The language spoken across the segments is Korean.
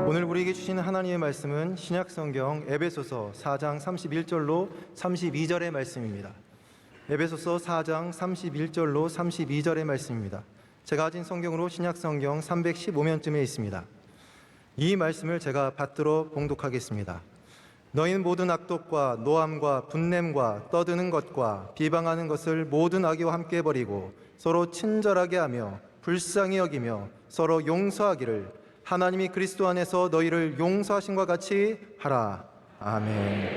오늘 우리에게 주시는 하나님의 말씀은 신약성경 에베소서 4장 31절로 32절의 말씀입니다. 에베소서 4장 31절로 32절의 말씀입니다. 제가 가진 성경으로 신약성경 315면쯤에 있습니다. 이 말씀을 제가 받들어 봉독하겠습니다. 너희는 모든 악독과 노함과 분냄과 떠드는 것과 비방하는 것을 모든 악의와 함께 버리고 서로 친절하게 하며 불쌍히 여기며 서로 용서하기를 하나님이 그리스도 안에서 너희를 용서하신 것 같이 하라. 아멘.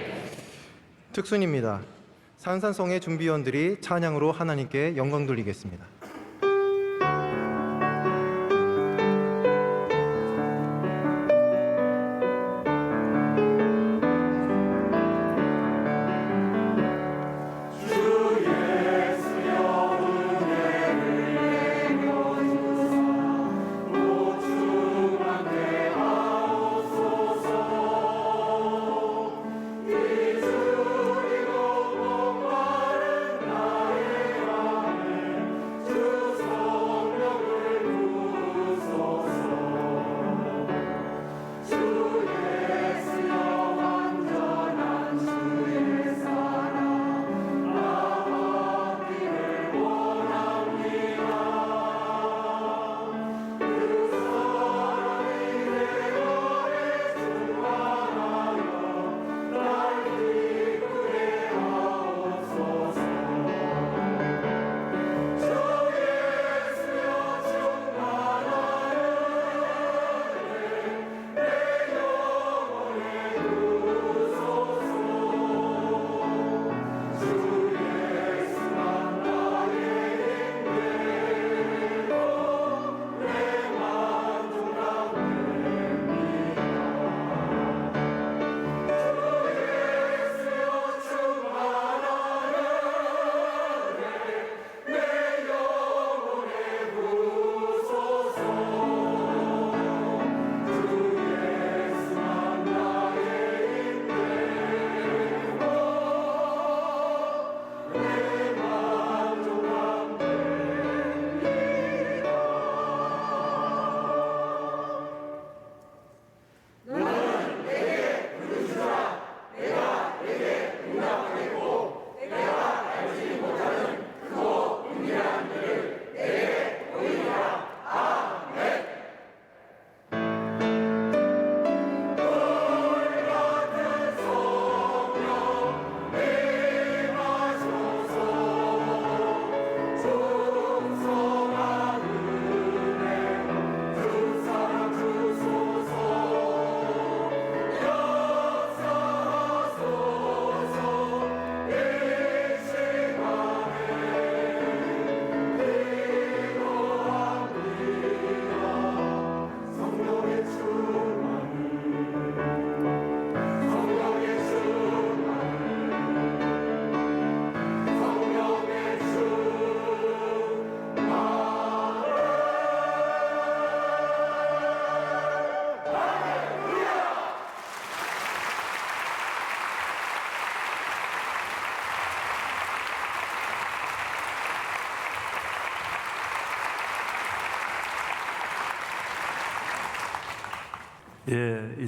특순입니다. 산산성의 준비위원들이 찬양으로 하나님께 영광 돌리겠습니다.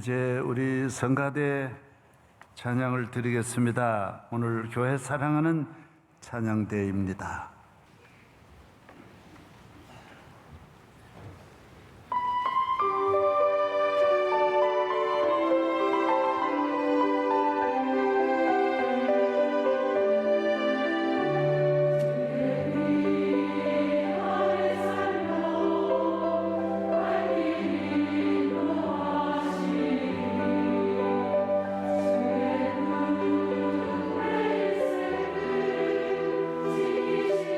이제 우리 성가대 찬양을 드리겠습니다. 오늘 교회 사랑하는 찬양대입니다. Jesus.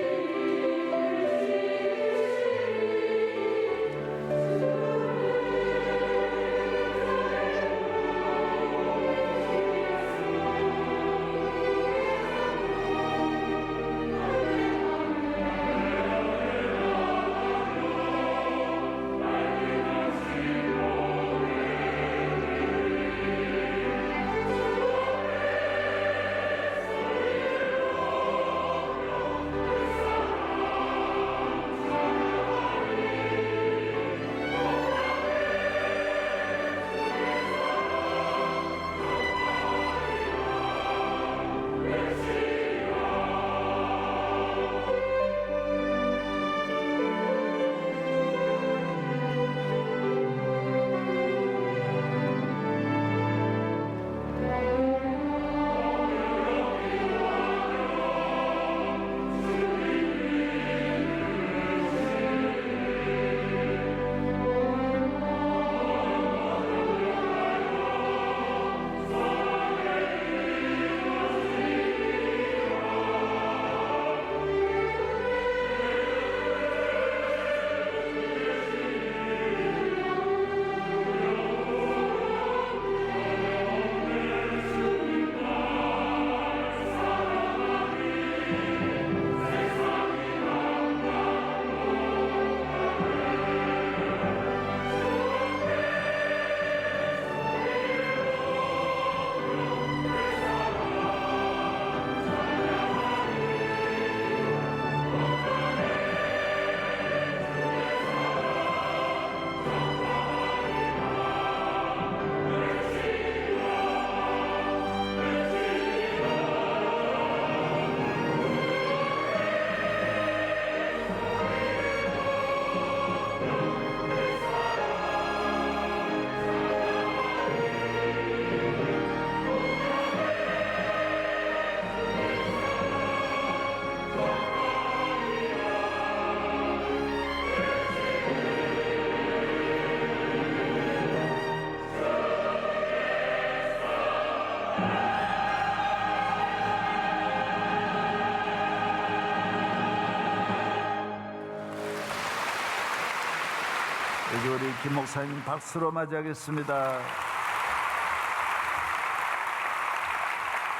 여기 우리 김 목사님 박수로 맞이하겠습니다.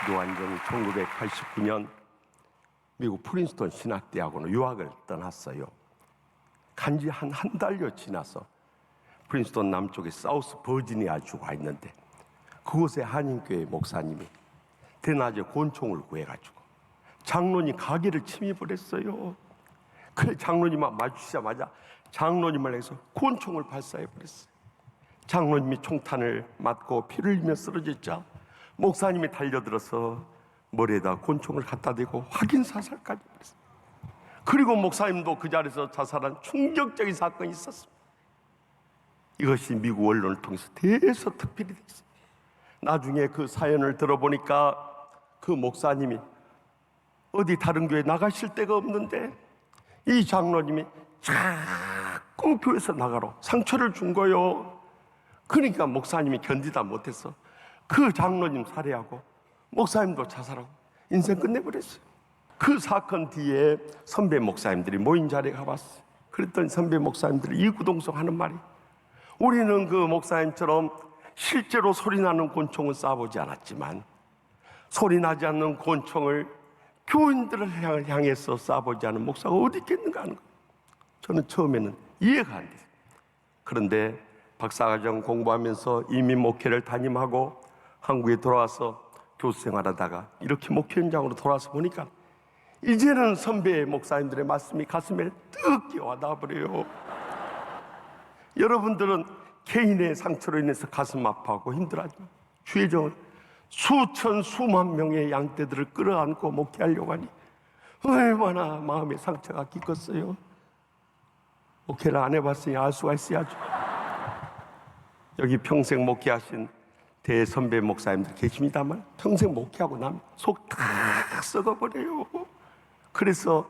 노한정이 1989년 미국 프린스턴 신학대학원으로 유학을 떠났어요. 간지 한 달여 지나서 프린스턴 남쪽에 사우스 버지니아주가 있는데 그곳에 한인교회 목사님이 대낮에 권총을 구해가지고 장로님 가게를 침입을 했어요. 그래 장로님만 마주치자마자 장로님을 해서 권총을 발사해버렸어요. 장로님이 총탄을 맞고 피를 흘리며 쓰러졌자 목사님이 달려들어서 머리에다 권총을 갖다 대고 확인 사살까지 했어요. 그리고 목사님도 그 자리에서 자살한 충격적인 사건이 있었습니다. 이것이 미국 언론을 통해서 대서특필이 됐어요. 나중에 그 사연을 들어보니까 그 목사님이 어디 다른 교회 나가실 데가 없는데 이 장로님이 자꾸 교회에서 나가러 상처를 준 거요. 그러니까 목사님이 견디다 못해서 그 장로님 살해하고 목사님도 자살하고 인생 끝내버렸어요. 그 사건 뒤에 선배 목사님들이 모인 자리에 가봤어요. 그랬더니 선배 목사님들이 이구동성 하는 말이, 우리는 그 목사님처럼 실제로 소리나는 권총은 쏴보지 않았지만 소리나지 않는 권총을 교인들을 향해서 쏴보지 않은 목사가 어디 있겠는가 하는 거예요. 저는 처음에는 이해가 안 됐어요. 그런데 박사과정 공부하면서 이민 목회를 담임하고 한국에 돌아와서 교수 생활하다가 이렇게 목회 현장으로 돌아와서 보니까 이제는 선배 목사님들의 말씀이 가슴에 뜨겁게 와닿아버려요. 여러분들은 개인의 상처로 인해서 가슴 아파하고 힘들어하지만 주의 종은 수천 수만 명의 양떼들을 끌어안고 목회하려고 하니 얼마나 마음의 상처가 깊겠어요. 목회를 안 해봤으니 알 수가 있어야죠. 여기 평생 목회하신 대선배 목사님들 계십니다만 평생 목회하고 나면 속 다 썩어버려요. 그래서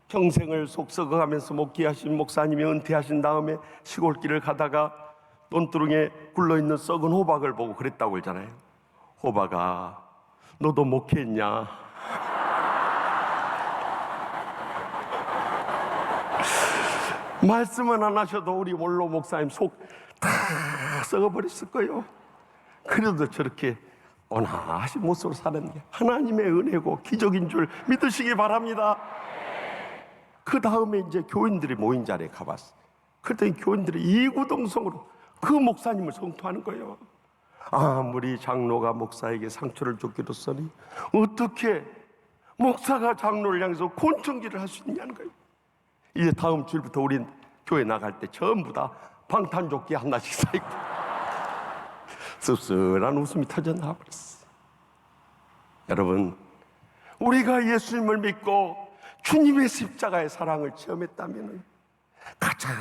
평생을 속 썩어가면서 목회하신 목사님이 은퇴하신 다음에 시골길을 가다가 논두렁에 굴러있는 썩은 호박을 보고 그랬다고 그러잖아요. 호박아, 너도 목회했냐? 말씀은 안 하셔도 우리 원로 목사님 속 다 썩어버렸을 거예요. 그래도 저렇게 온화하신 모습으로 사는 게 하나님의 은혜고 기적인 줄 믿으시기 바랍니다. 그 다음에 이제 교인들이 모인 자리에 가봤어요. 그랬더니 교인들이 이구동성으로 그 목사님을 성토하는 거예요. 아무리 장로가 목사에게 상처를 줬기로서니 어떻게 목사가 장로를 향해서 권총질을 할 수 있냐는 거예요. 이제 다음 주일부터 우린 교회 나갈 때 전부 다 방탄조끼 하나씩 사입고 씁쓸한 웃음이 터져나와 버렸어요. 여러분, 우리가 예수님을 믿고 주님의 십자가의 사랑을 체험했다면 가장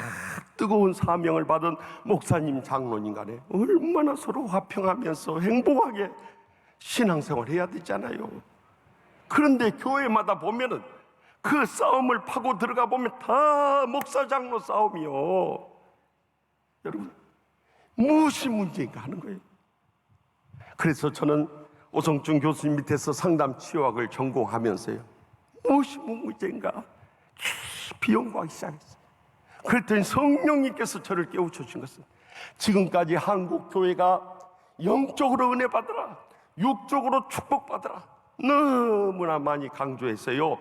뜨거운 사명을 받은 목사님, 장로님 간에 얼마나 서로 화평하면서 행복하게 신앙생활을 해야 되잖아요. 그런데 교회마다 보면은 그 싸움을 파고 들어가 보면 다 목사, 장로 싸움이요. 여러분, 무엇이 문제인가 하는 거예요. 그래서 저는 오성준 교수님 밑에서 상담 치유학을 전공하면서요, 무엇이 문제인가 깊이 연구하기 시작했어요. 그랬더니 성령님께서 저를 깨우쳐 주신 것은 지금까지 한국 교회가 영적으로 은혜 받으라, 육적으로 축복받으라 너무나 많이 강조했어요.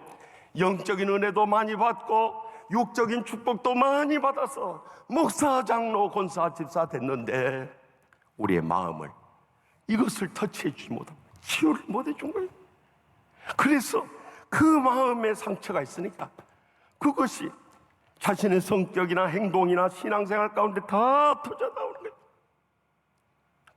영적인 은혜도 많이 받고 육적인 축복도 많이 받아서 목사, 장로, 권사, 집사 됐는데 우리의 마음을 이것을 터치해 주지 못하고 치유를 못 해준 거예요. 그래서 그 마음에 상처가 있으니까 그것이 자신의 성격이나 행동이나 신앙생활 가운데 다 터져 나오는 거예요.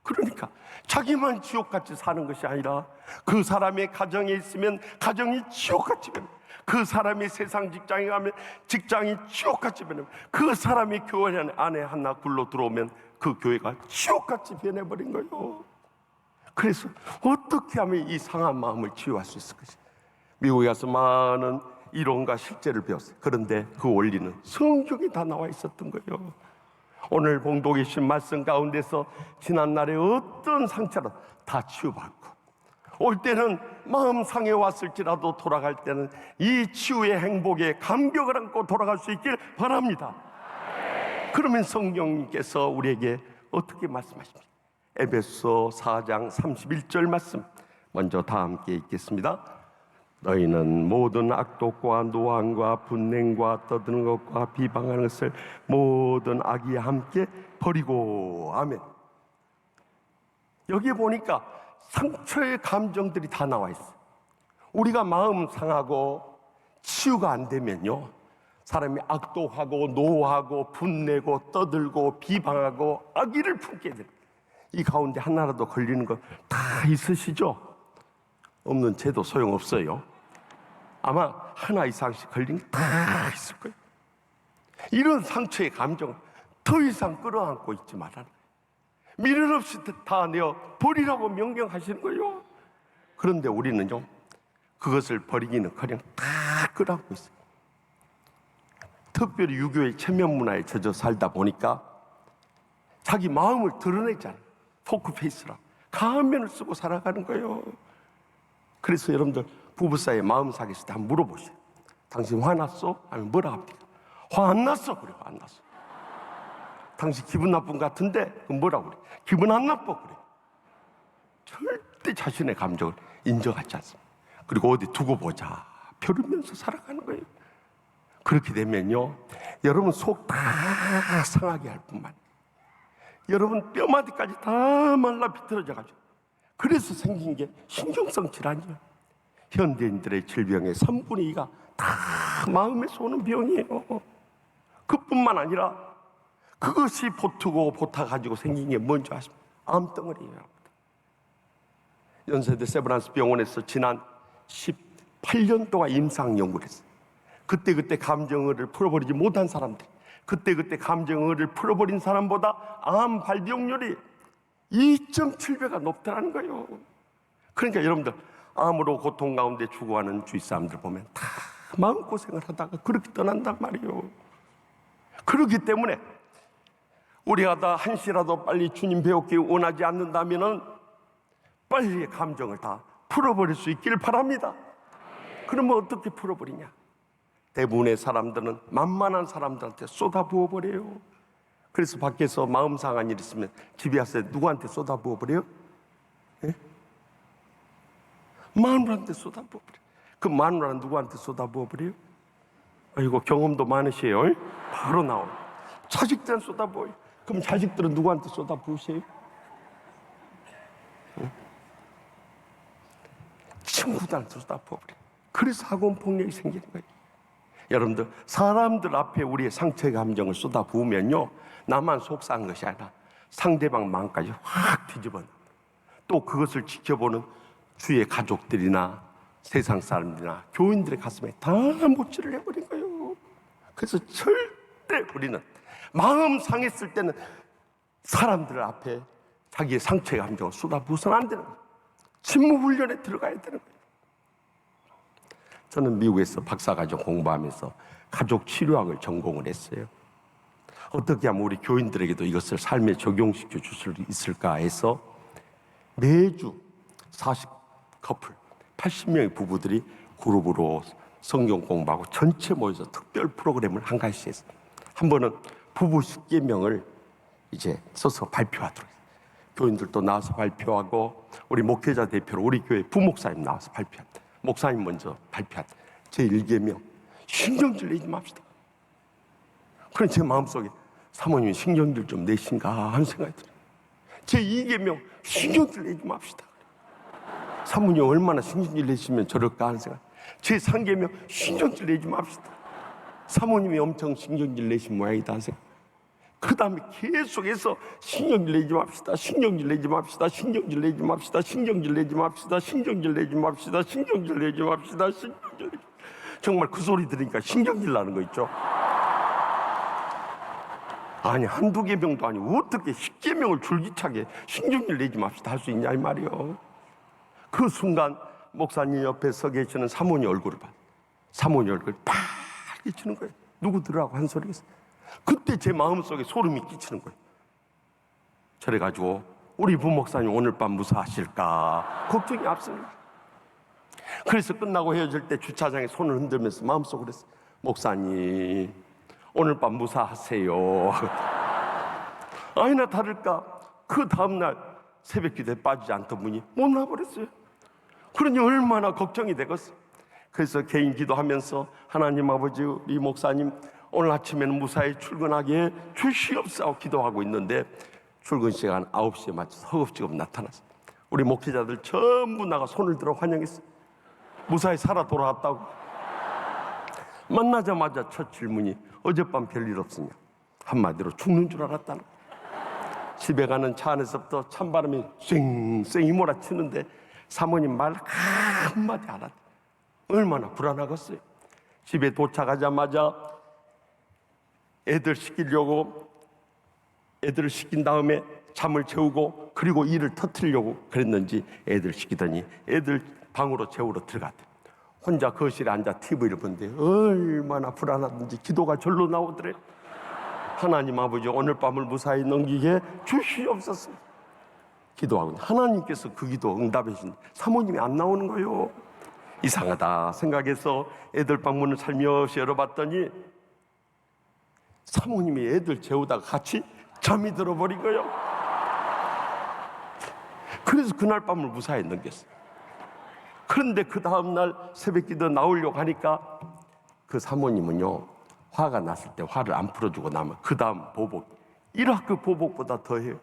그러니까 자기만 지옥같이 사는 것이 아니라 그 사람의 가정에 있으면 가정이 지옥같이 변해요. 그 사람이 세상 직장에 가면 직장이 지옥같이 변해요. 그 사람이 교회 안에 하나 굴러 들어오면 그 교회가 지옥같이 변해버린 거예요. 그래서 어떻게 하면 이 상한 마음을 치유할 수 있을 것이, 미국에 가서 많은 이론과 실제를 배웠어요. 그런데 그 원리는 성경에 다 나와 있었던 거예요. 오늘 봉독해 주신 말씀 가운데서 지난날에 어떤 상처로 다 치유받고, 올 때는 마음 상해 왔을지라도 돌아갈 때는 이 치유의 행복에 감격을 안고 돌아갈 수 있길 바랍니다. 그러면 성령님께서 우리에게 어떻게 말씀하십니까? 에베소 4장 31절 말씀 먼저 다 함께 읽겠습니다. 너희는 모든 악독과 노함과 분냉과 떠드는 것과 비방하는 것을 모든 악이 함께 버리고. 아멘. 여기에 보니까 상처의 감정들이 다 나와 있어요. 우리가 마음 상하고 치유가 안 되면요, 사람이 악독하고 노하고 분내고 떠들고 비방하고 악의를 품게 됩니다. 이 가운데 하나라도 걸리는 거 다 있으시죠? 없는 죄도 소용없어요. 아마 하나 이상씩 걸린 게 다 있을 거예요. 이런 상처의 감정을 더 이상 끌어안고 있지 말아라. 미련 없이 다 내어 버리라고 명령하시는 거예요. 그런데 우리는요, 그것을 버리기는커녕 다 끌어안고 있어요. 특별히 유교의 체면 문화에 젖어 살다 보니까 자기 마음을 드러내잖아요. 포크페이스라 가면을 쓰고 살아가는 거예요. 그래서 여러분들 부부 사이에 마음 사귀었을 때 한번 물어보세요. 당신 화났어? 아니면 뭐라 합니까? 화 안 났어? 그래, 안 났어. 당신 기분 나쁜 것 같은데? 그럼 뭐라고 그래? 기분 안 나빠? 그래. 절대 자신의 감정을 인정하지 않습니다. 그리고 어디 두고 보자 벼르면서 살아가는 거예요. 그렇게 되면요, 여러분 속 다 상하게 할 뿐만, 여러분 뼈마디까지 다 말라 비틀어져가지고, 그래서 생긴 게 신경성 질환이에요. 현대인들의 질병의 3분의 2가 다 마음에서 오는 병이에요. 그뿐만 아니라 그것이 보트고 보타가지고 생긴 게 뭔지 아십니까? 암덩어리예요. 연세대 세브란스 병원에서 지난 18년 동안 임상 연구를 했어요. 그때 감정을 풀어버리지 못한 사람들, 그때 감정을 풀어버린 사람보다 암 발병률이 2.7배가 높다는 거예요. 그러니까 여러분들, 암으로 고통 가운데 죽어가는 주위 사람들 보면 다 마음고생을 하다가 그렇게 떠난단 말이에요. 그렇기 때문에 우리가 다 한시라도 빨리 주님 배우기 원하지 않는다면 빨리 감정을 다 풀어버릴 수 있기를 바랍니다. 그러면 어떻게 풀어버리냐? 대부분의 사람들은 만만한 사람들한테 쏟아부어버려요. 그래서 밖에서 마음 상한 일 있으면 집에 와서 누구한테 쏟아부어버려요? 예? 마누라한테 쏟아부어버려요. 그 마누라는 누구한테 쏟아부어버려요? 아이고, 경험도 많으세요. 바로 나와요. 자식들은 쏟아부어요. 그럼 자식들은 누구한테 쏟아부으세요? 예? 친구들한테 쏟아부어버려요. 그래서 학원 폭력이 생기는 거예요. 여러분들, 사람들 앞에 우리의 상처의 감정을 쏟아 부으면요, 나만 속상한 것이 아니라 상대방 마음까지 확 뒤집어. 또 그것을 지켜보는 주위의 가족들이나 세상 사람들이나 교인들의 가슴에 다 못질을 해버린 거예요. 그래서 절대 우리는 마음 상했을 때는 사람들 앞에 자기의 상처의 감정을 쏟아 부어서는 안 되는 거예요. 침묵훈련에 들어가야 되는 거예요. 저는 미국에서 박사과정 공부하면서 가족 치료학을 전공을 했어요. 어떻게 하면 우리 교인들에게도 이것을 삶에 적용시켜 줄 수 있을까 해서 매주 40커플, 80명의 부부들이 그룹으로 성경 공부하고 전체 모여서 특별 프로그램을 한 가지씩 했어요. 한 번은 부부 10계명을 이제 써서 발표하도록 했어요. 교인들도 나와서 발표하고, 우리 목회자 대표로 우리 교회 부목사님 나와서 발표합니다. 목사님 먼저 발표한 제1계명, 신경질 내지 맙시다. 그럼 제 마음속에 사모님이 신경질 좀 내신가 하는 생각이 들어요. 제2계명, 신경질 내지 맙시다. 사모님이 얼마나 신경질 내시면 저럴까 하는 생각. 제3계명, 신경질 내지 맙시다. 사모님이 엄청 신경질 내신 모양이다 하는 생각. 그 다음에 계속해서 신경질 내지 맙시다, 신경질 내지 맙시다, 신경질 내지 맙시다, 신경질 내지 맙시다, 신경질 내지 맙시다, 신경질 내지 맙시다, 신경질 내지. 정말 그 소리 들으니까 신경질 나는 거 있죠. 아니, 한두 계명도 아니고 어떻게 10계명을 줄기차게 신경질 내지 맙시다 할 수 있냐 이 말이요. 그 순간 목사님 옆에 서 계시는 사모님 얼굴을 봐. 사모님 얼굴 빨개지는 거예요. 누구들하고 한 소리 했어요. 그때 제 마음속에 소름이 끼치는 거예요. 그래가지고 우리 부목사님 오늘 밤 무사하실까 걱정이 앞섭니다. 그래서 끝나고 헤어질 때 주차장에 손을 흔들면서 마음속으로 했어요. 목사님, 오늘 밤 무사하세요. 아니나 다를까 그 다음날 새벽 기도에 빠지지 않던 분이 못 나와버렸어요. 그러니 얼마나 걱정이 되겠어요. 그래서 개인 기도하면서 하나님 아버지, 우리 목사님 오늘 아침에는 무사히 출근하기에 주시옵소서 기도하고 있는데 출근 시간 9시에 맞춰서 허겁지겁 나타났어요. 우리 목회자들 전부 나가 손을 들어 환영했어요. 무사히 살아 돌아왔다고. 만나자마자 첫 질문이 어젯밤 별일 없으냐. 한마디로 죽는 줄 알았다는 거예요. 집에 가는 차 안에서부터 찬바람이 쌩쌩 몰아치는데 사모님 말 한마디 안 하다. 얼마나 불안하겠어요. 집에 도착하자마자 애들 시킨 다음에 잠을 재우고 그리고 일을 터뜨리려고 그랬는지 애들 시키더니 애들 방으로 재우러 들어갔대. 혼자 거실에 앉아 TV를 보는데 얼마나 불안하든지 기도가 절로 나오더래. 하나님 아버지 오늘 밤을 무사히 넘기게 주시옵소서. 기도하고 하나님께서 그 기도 응답해 주신 사모님이 안 나오는 거예요. 이상하다 생각해서 애들 방문을 살며시 열어봤더니 사모님이 애들 재우다가 같이 잠이 들어버린 거예요. 그래서 그날 밤을 무사히 넘겼어요. 그런데 그 다음날 새벽기도 나오려고 하니까 그 사모님은요, 화가 났을 때 화를 안 풀어주고 나면 그 다음 보복 1학급 보복보다 더해요.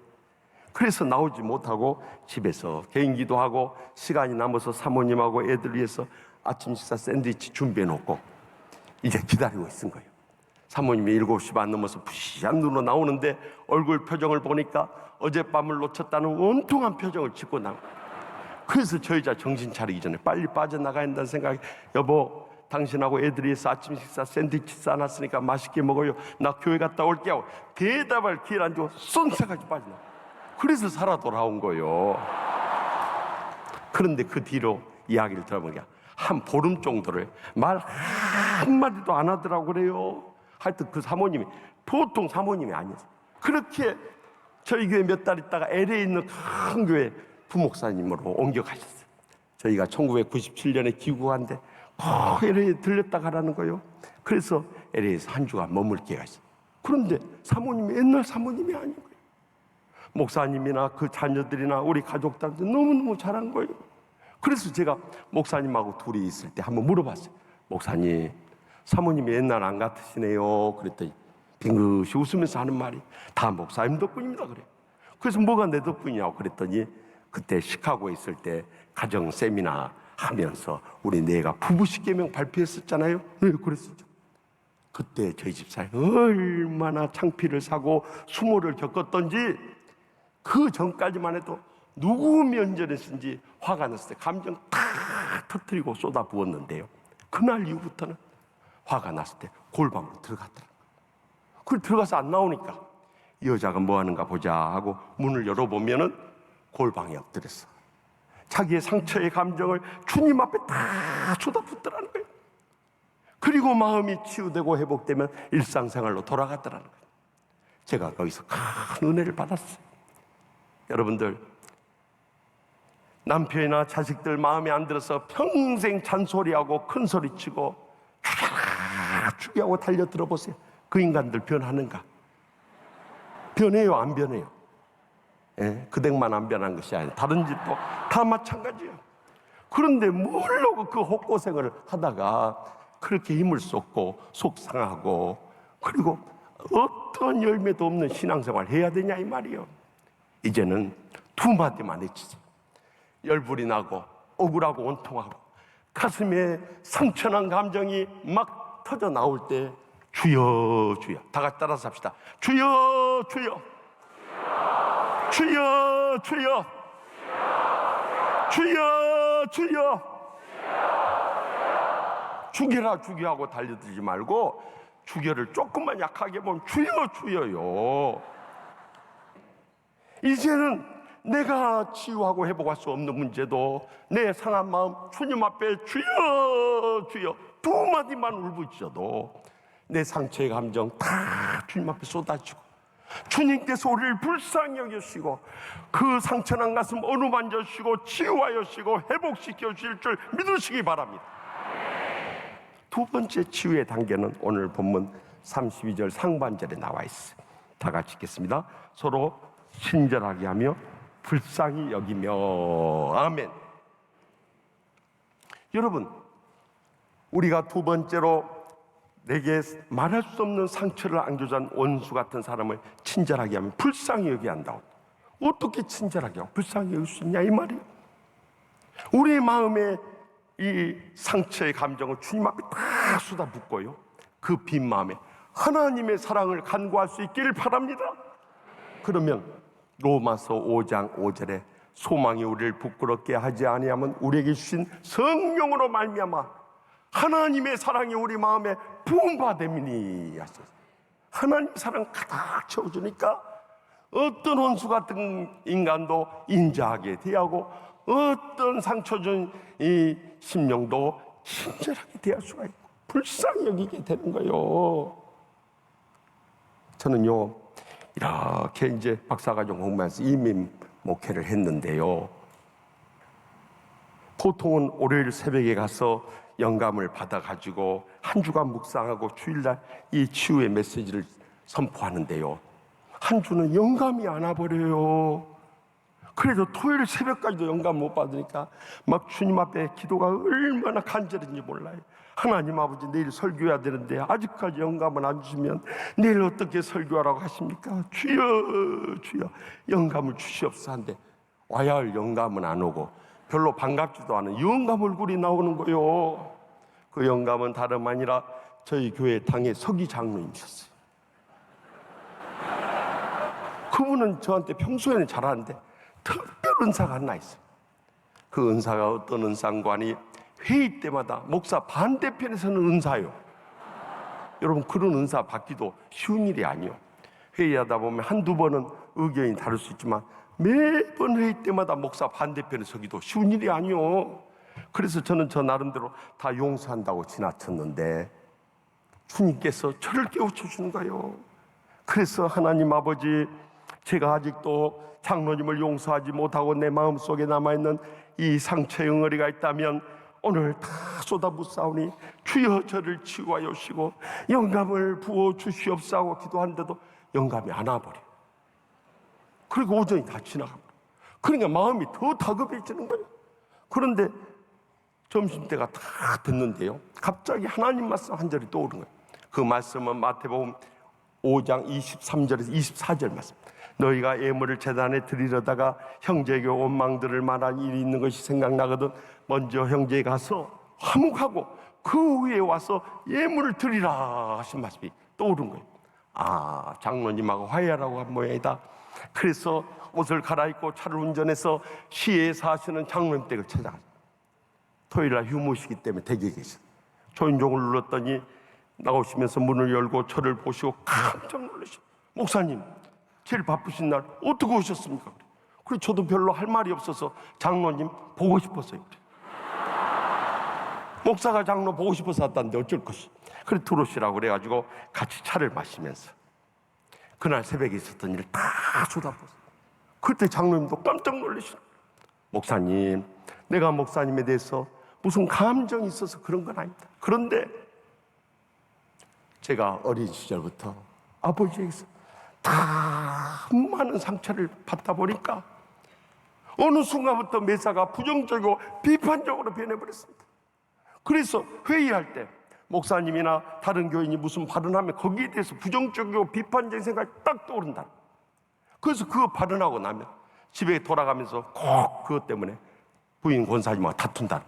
그래서 나오지 못하고 집에서 개인 기도하고 시간이 남아서 사모님하고 애들 위해서 아침 식사 샌드위치 준비해 놓고 이제 기다리고 있은 거예요. 사모님이 7시 반 넘어서 부시한 눈으로 나오는데 얼굴 표정을 보니까 어젯밤을 놓쳤다는 온통한 표정을 짓고 나와요. 그래서 저 여자 정신 차리기 전에 빨리 빠져나가야 한다는 생각에 여보 당신하고 애들이 위해서 아침 식사 샌드위치 싸놨으니까 맛있게 먹어요. 나 교회 갔다 올게요. 대답할 기회를 안 주고 쏜사같이 빠져나가. 그래서 살아 돌아온 거예요. 그런데 그 뒤로 이야기를 들어보니까 한 보름 정도를 말 한마디도 안 하더라고 그래요. 하여튼 그 사모님이 보통 사모님이 아니었어요. 그렇게 저희 교회 몇 달 있다가 LA에 있는 큰 교회 부목사님으로 옮겨가셨어요. 저희가 1997년에 귀국한데 꼭 LA에 들렸다 가라는 거예요. 그래서 LA에서 한 주간 머물 기회가 있어요. 그런데 사모님이 옛날 사모님이 아닌 거예요. 목사님이나 그 자녀들이나 우리 가족들한테 너무너무 잘한 거예요. 그래서 제가 목사님하고 둘이 있을 때 한번 물어봤어요. 목사님, 사모님이 옛날 안 같으시네요. 그랬더니 빙긋이 웃으면서 하는 말이 다 목사님 덕분입니다 그래요. 그래서 뭐가 내 덕분이냐고 그랬더니 그때 시카고에 있을 때 가정 세미나 하면서 우리 네가 부부식계명 발표했었잖아요. 네, 그랬었죠. 그때 저희 집사람이 얼마나 창피를 사고 수모를 겪었던지 그 전까지만 해도 누구 면전에서인지 화가 났을 때 감정 다 터뜨리고 쏟아부었는데요. 그날 이후부터는 화가 났을 때 골방으로 들어갔더라고요. 그 들어가서 안 나오니까 이 여자가 뭐 하는가 보자 하고 문을 열어보면은 골방에 엎드렸어. 자기의 상처의 감정을 주님 앞에 다 쏟아붓더라는 거예요. 그리고 마음이 치유되고 회복되면 일상생활로 돌아갔더라는 거예요. 제가 거기서 큰 은혜를 받았어요. 여러분들, 남편이나 자식들 마음에 안 들어서 평생 잔소리하고 큰소리치고 죽여하고 달려 들어보세요. 그 인간들 변하는가? 변해요, 안 변해요? 예, 그댁만 안 변한 것이 아니라 다른 집도 다 마찬가지예요. 그런데 모르고 그 헛고생을 하다가 그렇게 힘을 쏟고 속상하고 그리고 어떤 열매도 없는 신앙생활 해야 되냐 이 말이에요. 이제는 두 마디만 외치세요. 열불이 나고 억울하고 원통하고 가슴에 상처난 감정이 막 터져 나올 때 주여 주여, 다 같이 따라서 합시다. 주여 주여, 주여 주여, 주여 주여. 죽여라 죽여 하고 달려들지 말고 주여를 조금만 약하게 보면 주여 주여요. 이제는 내가 치유하고 회복할 수 없는 문제도 내 상한 마음 주님 앞에 주여 주여 두 마디만 울부짖어도 내 상처의 감정 다 주님 앞에 쏟아지고 주님께서 우리를 불쌍히 여기시고 그 상처난 가슴 어루만져 주시고 치유하여 주시고 회복시켜 주실 줄 믿으시기 바랍니다. 두 번째 치유의 단계는 오늘 본문 32절 상반절에 나와 있어요. 다 같이 읽겠습니다. 서로 친절하게 하며 불쌍히 여기며. 아멘. 여러분, 우리가 두 번째로 내게 말할 수 없는 상처를 안겨준 원수 같은 사람을 친절하게 하면 불쌍히 여겨야 한다고. 어떻게 친절하게 하고 불쌍히 여길 수 있냐 이 말이에요. 우리의 마음에 이 상처의 감정을 주님 앞에 다 쏟아붓고요, 그 빈 마음에 하나님의 사랑을 간구할 수 있기를 바랍니다. 그러면 로마서 5장 5절에 소망이 우리를 부끄럽게 하지 아니하면 우리에게 주신 성령으로 말미암아 하나님의 사랑이 우리 마음에 부음받음이니 하셨어요. 하나님 사랑 가득 채워주니까 어떤 원수 같은 인간도 인자하게 대하고 어떤 상처 준 이 심령도 친절하게 대할 수가 있고 불쌍히 여기게 되는 거예요. 저는요, 이렇게 이제 박사과정 공부하면서 이민 목회를 했는데요, 보통은 월요일 새벽에 가서 영감을 받아가지고 한 주간 묵상하고 주일날 이 치유의 메시지를 선포하는데요, 한 주는 영감이 안 와버려요. 그래도 토요일 새벽까지도 영감 못 받으니까 막 주님 앞에 기도가 얼마나 간절한지 몰라요. 하나님 아버지, 내일 설교해야 되는데 아직까지 영감을 안 주시면 내일 어떻게 설교하라고 하십니까? 주여 주여 영감을 주시옵소서 한데 와야 할 영감은 안 오고 별로 반갑지도 않은 영감 얼굴이 나오는 거요. 그 영감은 다름 아니라 저희 교회 당의 서기 장로님이셨어요. 그분은 저한테 평소에는 잘하는데 특별 은사가 하나 있어요. 그 은사가 어떤 은사관이 회의 때마다 목사 반대편에서는 은사요. 여러분, 그런 은사 받기도 쉬운 일이 아니에요. 회의하다 보면 한두 번은 의견이 다를 수 있지만 매번 회의 때마다 목사 반대편에 서기도 쉬운 일이 아니에요. 그래서 저는 저 나름대로 다 용서한다고 지나쳤는데 주님께서 저를 깨우쳐 주는 거예요. 그래서 하나님 아버지, 제가 아직도 장로님을 용서하지 못하고 내 마음속에 남아있는 이 상처의 응어리가 있다면 오늘 다 쏟아붓사오니 주여 저를 치유하여 주시고 영감을 부어 주시옵소서 하고 기도하는데도 영감이 안 와버려. 그리고 오전이 다 지나갑니다. 그러니까 마음이 더 다급해지는 거예요. 그런데 점심때가 다 됐는데요, 갑자기 하나님 말씀 한 절이 떠오른 거예요. 그 말씀은 마태복음 5장 23절에서 24절 말씀. 너희가 예물을 제단에 드리려다가 형제에게 원망들을 말한 일이 있는 것이 생각나거든 먼저 형제에 가서 화목하고 그 후에 와서 예물을 드리라 하신 말씀이 떠오른 거예요. 아, 장로님하고 화해하라고 한 모양이다. 그래서 옷을 갈아입고 차를 운전해서 시외에 사시는 장로님 댁을 찾아갔어요. 토요일날 휴무시기 때문에 댁에 계셨어요. 초인종을 눌렀더니 나오시면서 문을 열고 저를 보시고 깜짝 놀라시고, 목사님 제일 바쁘신 날 어떻게 오셨습니까? 그래 저도 별로 할 말이 없어서 장로님 보고 싶었어요. 목사가 장로 보고 싶어서 왔다는데 어쩔 것이. 그래 들어오시라고 그래가지고 같이 차를 마시면서 그날 새벽에 있었던 일을 다 쏟아부었어요. 그때 장로님도 깜짝 놀라시고, 목사님, 내가 목사님에 대해서 무슨 감정이 있어서 그런 건 아닙니다. 그런데 제가 어린 시절부터 아버지에게서 다 많은 상처를 받다 보니까 어느 순간부터 매사가 부정적이고 비판적으로 변해버렸습니다. 그래서 회의할 때 목사님이나 다른 교인이 무슨 발언하면 거기에 대해서 부정적이고 비판적인 생각이 딱 떠오른다. 그래서 그거 발언하고 나면 집에 돌아가면서 꼭 그것 때문에 부인 권사님하고 다툰다.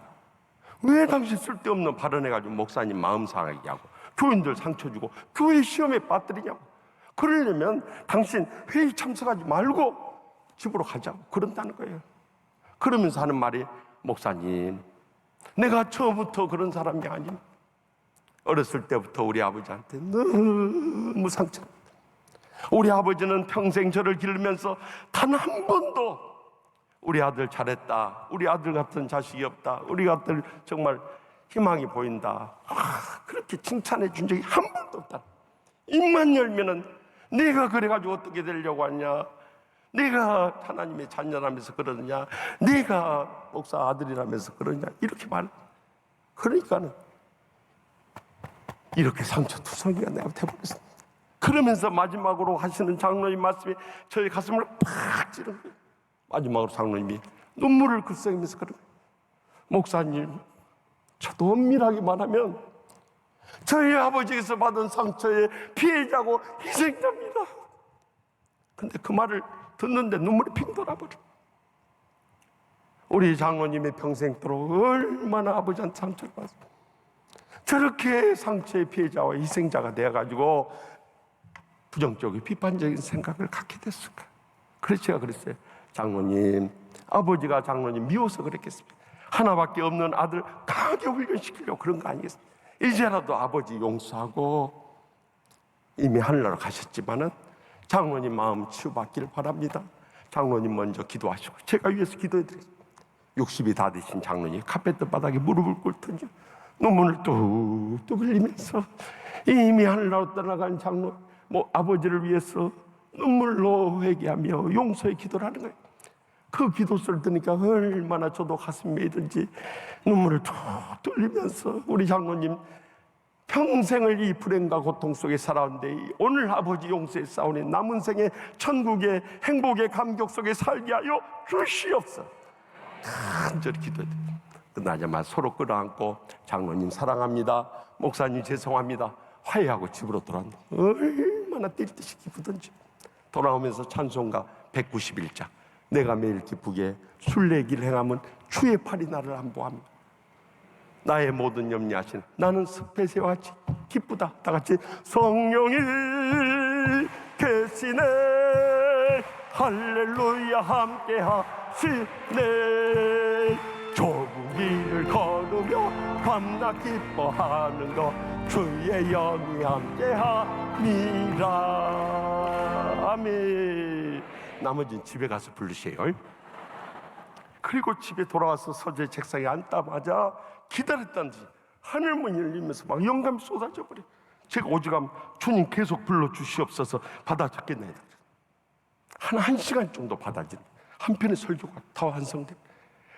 왜 당신 쓸데없는 발언해가지고 목사님 마음 상하게 하고 교인들 상처 주고 교회 시험에 빠뜨리냐고. 그러려면 당신 회의 참석하지 말고 집으로 가자고 그런다는 거예요. 그러면서 하는 말이, 목사님, 내가 처음부터 그런 사람이 아닙니다. 어렸을 때부터 우리 아버지한테 너무 상처. 우리 아버지는 평생 저를 기르면서 단 한 번도 우리 아들 잘했다, 우리 아들 같은 자식이 없다, 우리 아들 정말 희망이 보인다, 그렇게 칭찬해 준 적이 한 번도 없다. 입만 열면은 내가 그래가지고 어떻게 되려고 하냐, 내가 하나님의 자녀라면서 그러느냐, 내가 목사 아들이라면서 그러냐, 이렇게 말. 그러니까는 이렇게 상처투성이가 내가 돼버렸습니다. 그러면서 마지막으로 하시는 장로님 말씀이 저의 가슴을 팍 찌른 거예요. 마지막으로 장로님이 눈물을 글썽이면서 그러면, 목사님, 저도 엄밀하게만 하면 저희 아버지께서 받은 상처의 피해자고 희생자입니다. 근데 그 말을 듣는데 눈물이 핑 돌아버려. 우리 장로님의 평생도록 얼마나 아버지한테 상처를 받았어요. 저렇게 상처의 피해자와 희생자가 되어가지고 부정적인 비판적인 생각을 갖게 됐을까? 그래서 제가 그랬어요. 장로님, 아버지가 장로님 미워서 그랬겠습니까? 하나밖에 없는 아들 강하게 훈련시키려고 그런 거 아니겠습니까? 이제라도 아버지 용서하고, 이미 하늘나라 가셨지만은 장로님 마음 치유받기를 바랍니다. 장로님 먼저 기도하시고 제가 위해서 기도해드리겠습니다. 60이 다 되신 장로님 카페트 바닥에 무릎을 꿇더니 눈물을 뚝뚝 흘리면서 이미 하늘나라로 떠나간 장로 아버지를 위해서 눈물로 회개하며 용서의 기도를 하는 거예요. 그 기도소리를 들으니까 얼마나 저도 가슴이 메이든지 눈물을 툭툭 흘리면서, 우리 장로님 평생을 이 불행과 고통 속에 살아왔는데 오늘 아버지 용서에 싸우니 남은 생에 천국의 행복의 감격 속에 살게 하여 주시옵소서. 간절히 기도해요. 그나저나 서로 끌어안고, 장로님 사랑합니다, 목사님 죄송합니다, 화해하고 집으로 돌아온다. 얼마나 뛸 듯이 기쁘던지. 돌아오면서 찬송가 191장, 내가 매일 기쁘게 순례길 행하면 주의 팔이 나를 안보합니다. 나의 모든 염려하신 나는 습회새와 같이 기쁘다. 다 같이 성령이 계시네, 할렐루야 함께 하시네, 좁은 길을 걸으며 밤낮 기뻐하는 것 주의 영이 함께 함이라. 아멘. 나머지는 집에 가서 부르세요. 그리고 집에 돌아와서 서재 책상에 앉자마자 기다렸다는지 하늘문이 열리면서 막 영감이 쏟아져 버려. 제가 오죽하면 주님 계속 불러주시옵소서 받아 적겠나이다. 한 시간 정도 받아진 한편의 설교가 다 완성됩니다.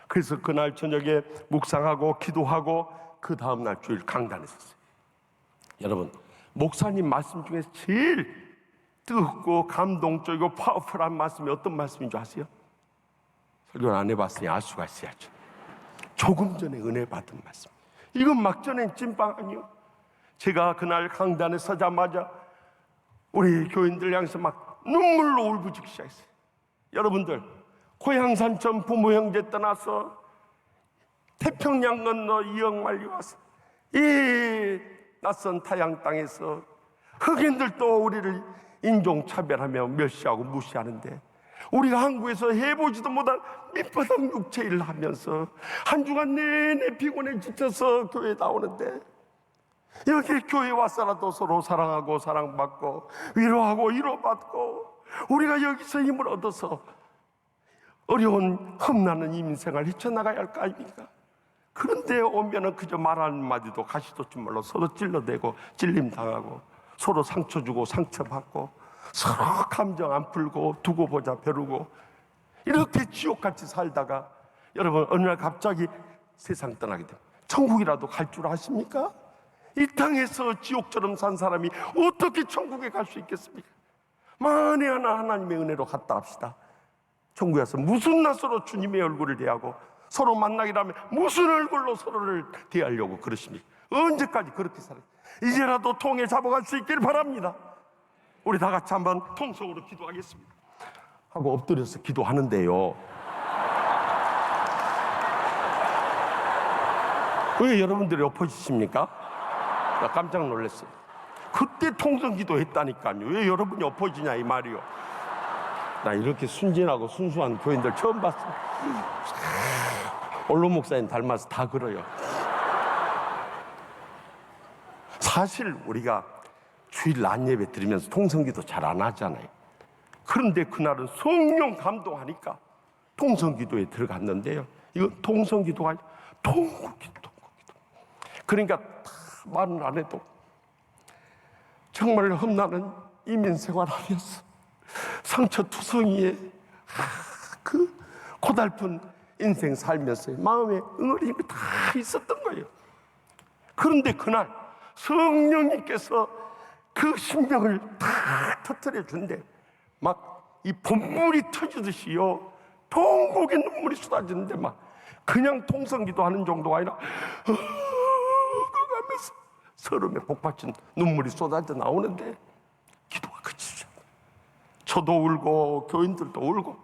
그래서 그날 저녁에 묵상하고 기도하고 그 다음날 주일 강단했었어요. 여러분, 목사님 말씀 중에 제일 뜨겁고 감동적이고 파워풀한 말씀이 어떤 말씀인 줄 아세요? 설교를 안 해봤으니 알 수가 있어야죠. 조금 전에 은혜 받은 말씀. 이건 막전엔 찐빵 아니요. 제가 그날 강단에 서자마자 우리 교인들 향해서 막 눈물로 울부짖기 시작했어요. 여러분들, 고향 산천 부모 형제 떠나서 태평양 건너 이역만리 와서 이 낯선 타양 땅에서 흑인들도 우리를 인종차별하며 멸시하고 무시하는데, 우리가 한국에서 해보지도 못한 밑바닥 육체일을 하면서 한 주간 내내 피곤해 지쳐서 교회에 나오는데, 여기 교회 와서라도 서로 사랑하고 사랑받고 위로하고 위로받고 우리가 여기서 힘을 얻어서 어려운 험난한 이민생활 헤쳐나가야 할 거 아닙니까? 그런데 오면은 그저 말 한마디도 가시도쯤 몰라 서로 찔러대고 찔림당하고 서로 상처 주고 상처받고 서로 감정 안 풀고 두고 보자 벼르고 이렇게 지옥같이 살다가 여러분 어느 날 갑자기 세상 떠나게 됩니다. 천국이라도 갈 줄 아십니까? 이 땅에서 지옥처럼 산 사람이 어떻게 천국에 갈 수 있겠습니까? 만에 하나 하나님의 은혜로 갔다 합시다. 천국에 가서 무슨 낯으로 주님의 얼굴을 대하고 서로 만나기라면 무슨 얼굴로 서로를 대하려고 그러십니까? 언제까지 그렇게 살아요? 이제라도 통에 잡아갈 수 있길 바랍니다. 우리 다 같이 한번 통성으로 기도하겠습니다. 하고 엎드려서 기도하는데요, 왜 여러분들이 엎어지십니까? 나 깜짝 놀랐어요. 그때 통성 기도했다니까요. 왜 여러분이 엎어지냐 이 말이요. 나 이렇게 순진하고 순수한 교인들 처음 봤어요. 원로 목사님 닮아서 다 그래요. 사실 우리가 주일 낮 예배 드리면서 통성기도 잘 안 하잖아요. 그런데 그날은 성령 감동하니까 통성기도에 들어갔는데요, 이건 통성기도가 아니라 통곡기도. 그러니까 다 말은 안 해도 정말 험난한 이민생활하면서 상처투성이에 그 고달픈 인생 살면서 마음에 응어리는 게 다 있었던 거예요. 그런데 그날 성령님께서 그 심령을 다 터뜨려 준대. 막 이 봇물이 터지듯이요, 통곡의 눈물이 쏟아지는데, 막 그냥 통성기도 하는 정도가 아니라 가면서 서름에 복받친 눈물이 쏟아져 나오는데 기도가 그치지 않아요. 저도 울고 교인들도 울고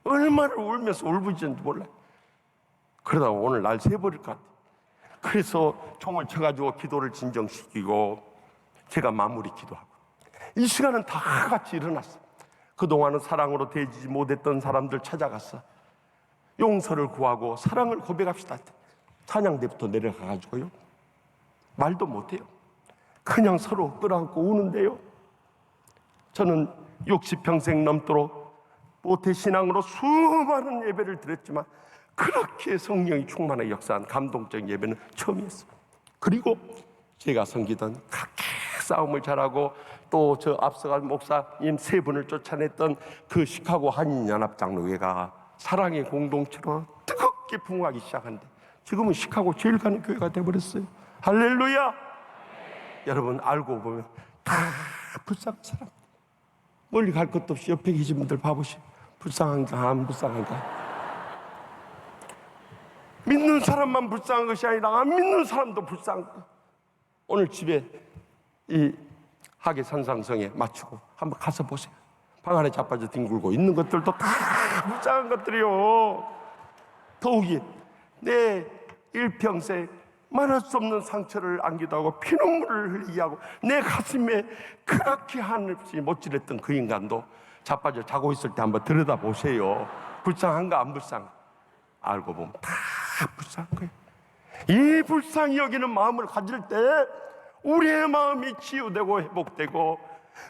얼마나 울면서 울부짖는지 몰라요. 그러다가 오늘 날 새버릴 것 같아요. 그래서 총을 쳐가지고 기도를 진정시키고 제가 마무리 기도하고, 이 시간은 다 같이 일어났어요. 그동안은 사랑으로 대해주지 못했던 사람들 찾아갔어. 용서를 구하고 사랑을 고백합시다. 찬양대부터 내려가가지고요, 말도 못해요. 그냥 서로 끌어안고 우는데요, 저는 60평생 넘도록 모태신앙으로 수많은 예배를 드렸지만 그렇게 성령이 충만하게 역사한 감동적인 예배는 처음이었어요. 그리고 제가 섬기던 각기 싸움을 잘하고 또 저 앞서간 목사님 세 분을 쫓아냈던 그 시카고 한인연합장로회가 사랑의 공동체로 뜨겁게 부흥하기 시작한데 지금은 시카고 제일 가는 교회가 돼버렸어요. 할렐루야! 여러분, 알고 보면 다 불쌍한 사람, 멀리 갈 것도 없이 옆에 계신 분들 봐보시오. 불쌍한가 안 불쌍한가? 믿는 사람만 불쌍한 것이 아니라 안 믿는 사람도 불쌍한 거예요. 오늘 집에 이 하계 산상성에 맞추고 한번 가서 보세요. 방 안에 자빠져 뒹굴고 있는 것들도 다 불쌍한 것들이요. 더욱이 내 일평생 말할 수 없는 상처를 안기도 하고 피눈물을 흘리게 하고 내 가슴에 그렇게 한없이 못질했던 그 인간도 자빠져 자고 있을 때 한번 들여다보세요. 불쌍한가 안 불쌍한가? 알고 보면 다 불쌍한 거예요. 이 불쌍히 여기는 마음을 가질 때 우리의 마음이 치유되고 회복되고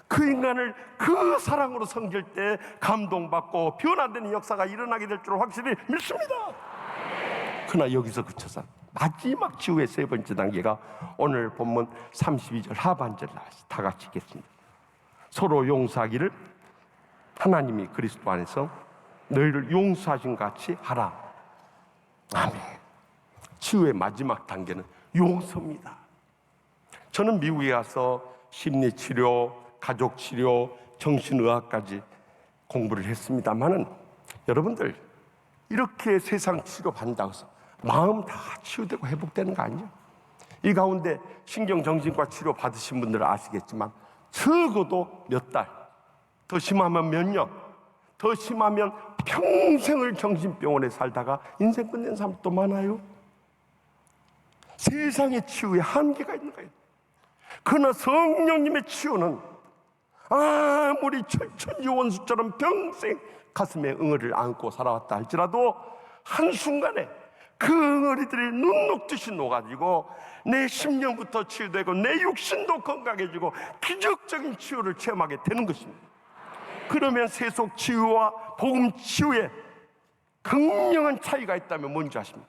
그 인간을 그 사랑으로 섬길 때 감동받고 변화되는 역사가 일어나게 될 줄 확실히 믿습니다. 그러나 여기서 그쳐서 마지막 치유의 세 번째 단계가 오늘 본문 32절 하반절을 다 같이 읽겠습니다. 서로 용서하기를 하나님이 그리스도 안에서 너희를 용서하신 같이 하라. 아멘. 치유의 마지막 단계는 용서입니다. 저는 미국에 가서 심리치료, 가족치료, 정신의학까지 공부를 했습니다만은 여러분들, 이렇게 세상 치료받는다고 해서 마음 다 치유되고 회복되는 거 아니에요. 이 가운데 신경정신과 치료 받으신 분들은 아시겠지만 적어도 몇 달, 더 심하면 몇 년, 더 심하면 평생을 정신병원에 살다가 인생 끝낸 사람도 많아요. 세상의 치유에 한계가 있는 거예요. 그러나 성령님의 치유는 아무리 천천히 원수처럼 평생 가슴에 응어리를 안고 살아왔다 할지라도 한순간에 그 응어리들이 눈 녹듯이 녹아지고 내 심령부터 치유되고 내 육신도 건강해지고 기적적인 치유를 체험하게 되는 것입니다. 그러면 세속 치유와 복음 치유에 극명한 차이가 있다면 뭔지 아십니까?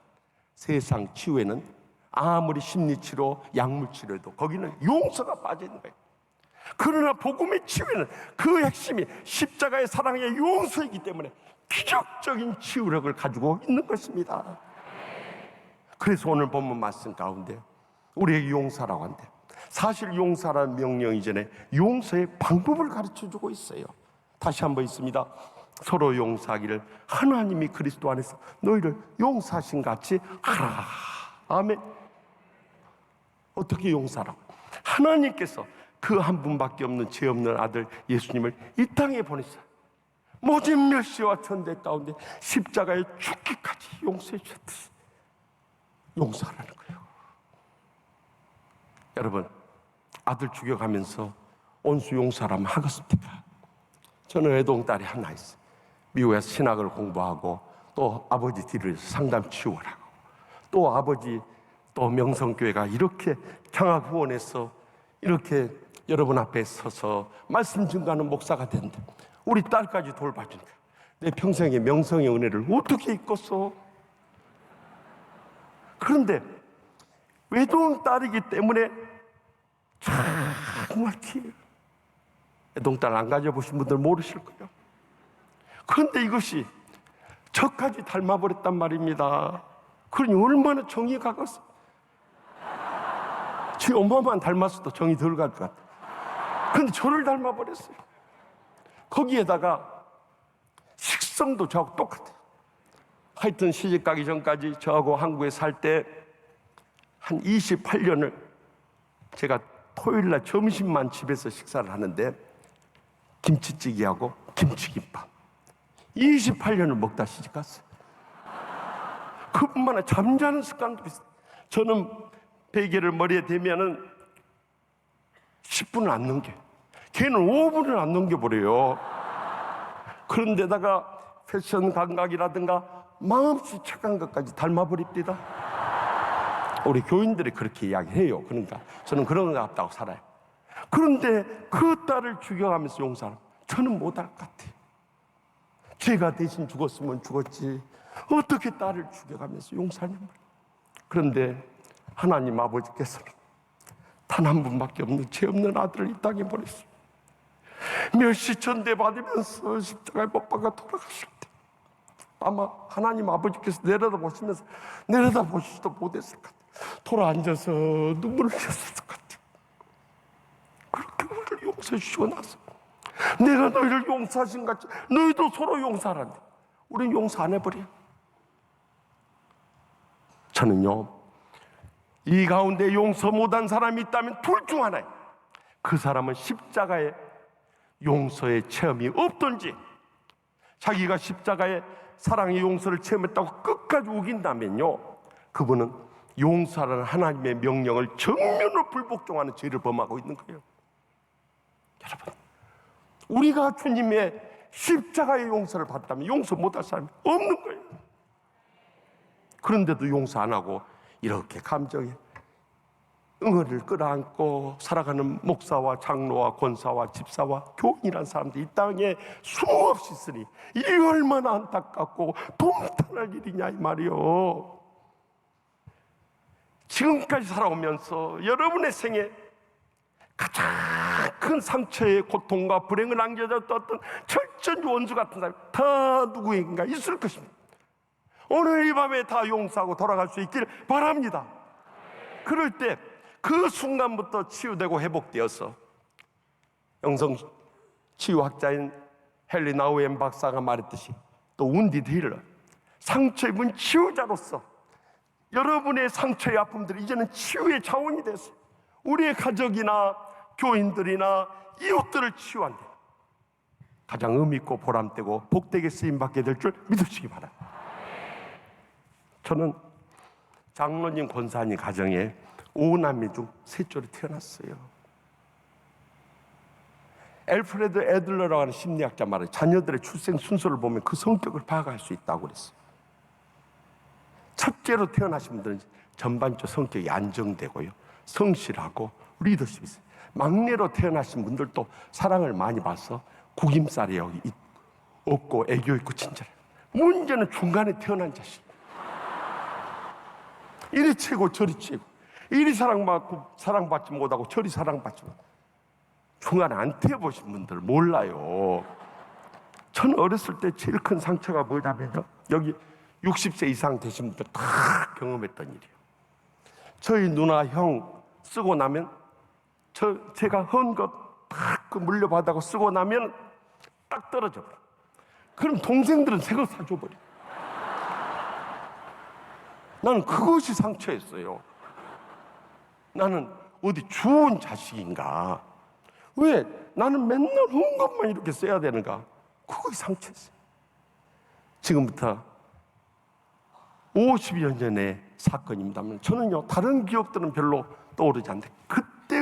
세상 치유에는 아무리 심리치료, 약물치료도 거기는 용서가 빠져 있는 거예요. 그러나 복음의 치유에는 그 핵심이 십자가의 사랑의 용서이기 때문에 기적적인 치유력을 가지고 있는 것입니다. 그래서 오늘 본문 말씀 가운데 우리에게 용서라고 한대. 사실 용서라는 명령 이전에 용서의 방법을 가르쳐주고 있어요. 다시 한번 있습니다. 서로 용서하기를 하나님이 그리스도 안에서 너희를 용서하신 같이 하라. 아멘. 어떻게 용서하라고? 하나님께서 그 한 분밖에 없는 죄 없는 아들 예수님을 이 땅에 보내셨어요. 모진 멸시와 천대 가운데 십자가에 죽기까지 용서해 주셨듯이 용서하라는 거예요. 여러분, 아들 죽여가면서 온수 용서라면 하겠습니까? 저는 외동딸이 하나 있어요. 미국에서 신학을 공부하고 또 아버지 뒤를 상담 치유를 하고 또 아버지 또 명성교회가 이렇게 경학 후원해서 이렇게 여러분 앞에 서서 말씀 증거하는 목사가 됐는데 우리 딸까지 돌봐주니까 내 평생의 명성의 은혜를 어떻게 잊겠어? 그런데 외동딸이기 때문에 정말 티예요. 외동딸 안 가져보신 분들 모르실 거예요. 그런데 이것이 저까지 닮아버렸단 말입니다. 그러니 얼마나 정이 가겠어. 지 엄마만 닮았어도 정이 덜 갈 것 같아. 근데 저를 닮아버렸어요. 거기에다가 식성도 저하고 똑같아요. 하여튼 시집 가기 전까지 저하고 한국에 살 때 한 28년을 제가 토요일날 점심만 집에서 식사를 하는데 김치찌개하고 김치김밥 28년을 먹다 시집 갔어요. 그뿐만 아니라 잠자는 습관도 비슷해요. 저는 베개를 머리에 대면은 10분을 안 넘겨. 걔는 5분을 안 넘겨버려요. 그런데다가 패션 감각이라든가 마음씨 착한 것까지 닮아버립니다. 우리 교인들이 그렇게 이야기해요. 그러니까 저는 그런 것 같다고 살아요. 그런데 그 딸을 죽여가면서 용서하는 저는 못할 것 같아요. 죄가 대신 죽었으면 죽었지 어떻게 딸을 죽여가면서 용서하냐 말이에요. 그런데 하나님 아버지께서는 단 한 분밖에 없는 죄 없는 아들을 이 땅에 보냈어요. 멸시 전대 받으면서 십자가에 못 박아 돌아가실 때 아마 하나님 아버지께서 내려다보시면서 내려다보시지도 못했을 것 같아요. 돌아앉아서 눈물을 흘렸을 것 같아요. 그렇게 우리를 용서해 주시고 나서 내가 너희를 용서하신 같이 너희도 서로 용서하란데 우리는 용서 안 해버려요. 저는요 이 가운데 용서 못한 사람이 있다면 둘 중 하나예요. 그 사람은 십자가의 용서의 체험이 없든지 자기가 십자가의 사랑의 용서를 체험했다고 끝까지 우긴다면요 그분은 용서라는 하나님의 명령을 정면으로 불복종하는 죄를 범하고 있는 거예요. 여러분 우리가 주님의 십자가의 용서를 받다면 용서 못할 사람이 없는 거예요. 그런데도 용서 안 하고 이렇게 감정에 응어리를 끌어안고 살아가는 목사와 장로와 권사와 집사와 교인이라는 사람들이 이 땅에 수없이 있으니 이 얼마나 안타깝고 동탄할 일이냐 이 말이요. 지금까지 살아오면서 여러분의 생에 가장 큰 상처의 고통과 불행을 안겨줬던 어떤 철저한 원수 같은 사람이 다 누구인가 있을 것입니다. 오늘 이 밤에 다 용서하고 돌아갈 수 있길 바랍니다. 그럴 때 그 순간부터 치유되고 회복되어서 영성 치유학자인 헨리 나우엔 박사가 말했듯이 또 운디 딜러 상처 입은 치유자로서 여러분의 상처의 아픔들이 이제는 치유의 자원이 됐어요. 우리의 가족이나 교인들이나 이웃들을 치유한대 가장 의미있고 보람되고 복되게 쓰임받게 될 줄 믿으시기 바랍니다. 저는 장로님 권사님 가정에 5남매 중 셋째로 태어났어요. 엘프레드 애들러라고 하는 심리학자 말을 자녀들의 출생 순서를 보면 그 성격을 파악할 수 있다고 그랬어요. 첫째로 태어나신 분들은 전반적 성격이 안정되고요 성실하고 리더십이 있어요. 막내로 태어나신 분들도 사랑을 많이 받아서 구김살이 여기 없고 애교 있고 친절해요. 문제는 중간에 태어난 자식 이리 최고 저리 최고 이리 사랑받고 사랑받지 못하고 저리 사랑받지 못하고 중간에 안 태워보신 분들 몰라요. 저는 어렸을 때 제일 큰 상처가 뭐냐면요 여기 60세 이상 되신 분들 다 경험했던 일이에요. 저희 누나 형 쓰고 나면 제가 헌 것 딱 그 물려받아고 쓰고 나면 딱 떨어져 버려. 그럼 동생들은 새 거 사줘버려. 나는 그것이 상처였어요. 나는 어디 좋은 자식인가? 왜 나는 맨날 헌 것만 이렇게 써야 되는가? 그것이 상처였어요. 지금부터 50여 년의 사건입니다만 저는요 다른 기억들은 별로 떠오르지 않는데 그때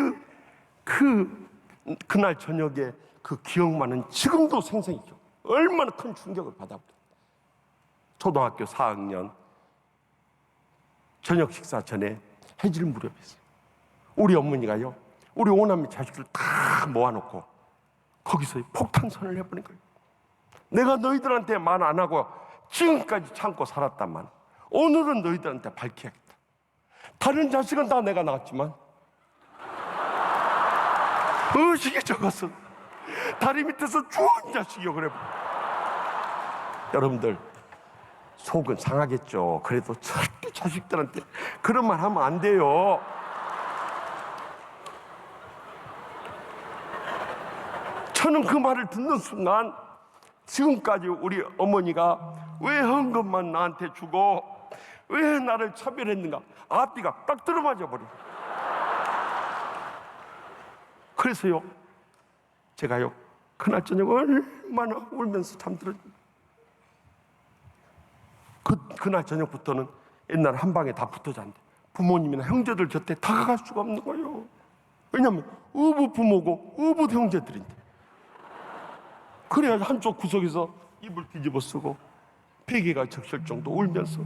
그날 저녁에 그 기억만은 지금도 생생히 기억. 얼마나 큰 충격을 받아버렸어요. 초등학교 4학년 저녁 식사 전에 해질 무렵이었어요. 우리 어머니가요 우리 5남매 자식들 다 모아놓고 거기서 폭탄선을 해버린 거예요. 내가 너희들한테 말 안 하고 지금까지 참고 살았단만 오늘은 너희들한테 밝혀야겠다. 다른 자식은 다 내가 낳았지만 의식이 적어서 다리 밑에서 죽은 자식이요 그래. 여러분들 속은 상하겠죠. 그래도 절대 자식들한테 그런 말 하면 안 돼요. 저는 그 말을 듣는 순간 지금까지 우리 어머니가 왜 헌금만 나한테 주고 왜 나를 차별했는가 앞뒤가 딱 들어맞아 버려. 그래서요 제가요 그날 저녁 얼마나 울면서 잠들었는지. 그날 저녁부터는 옛날 한 방에 다 붙어 잤는데 부모님이나 형제들 곁에 다가갈 수가 없는 거예요. 왜냐하면 어부 부모고 어부 형제들인데. 그래야 한쪽 구석에서 이불 뒤집어 쓰고 베개가 적실 정도 울면서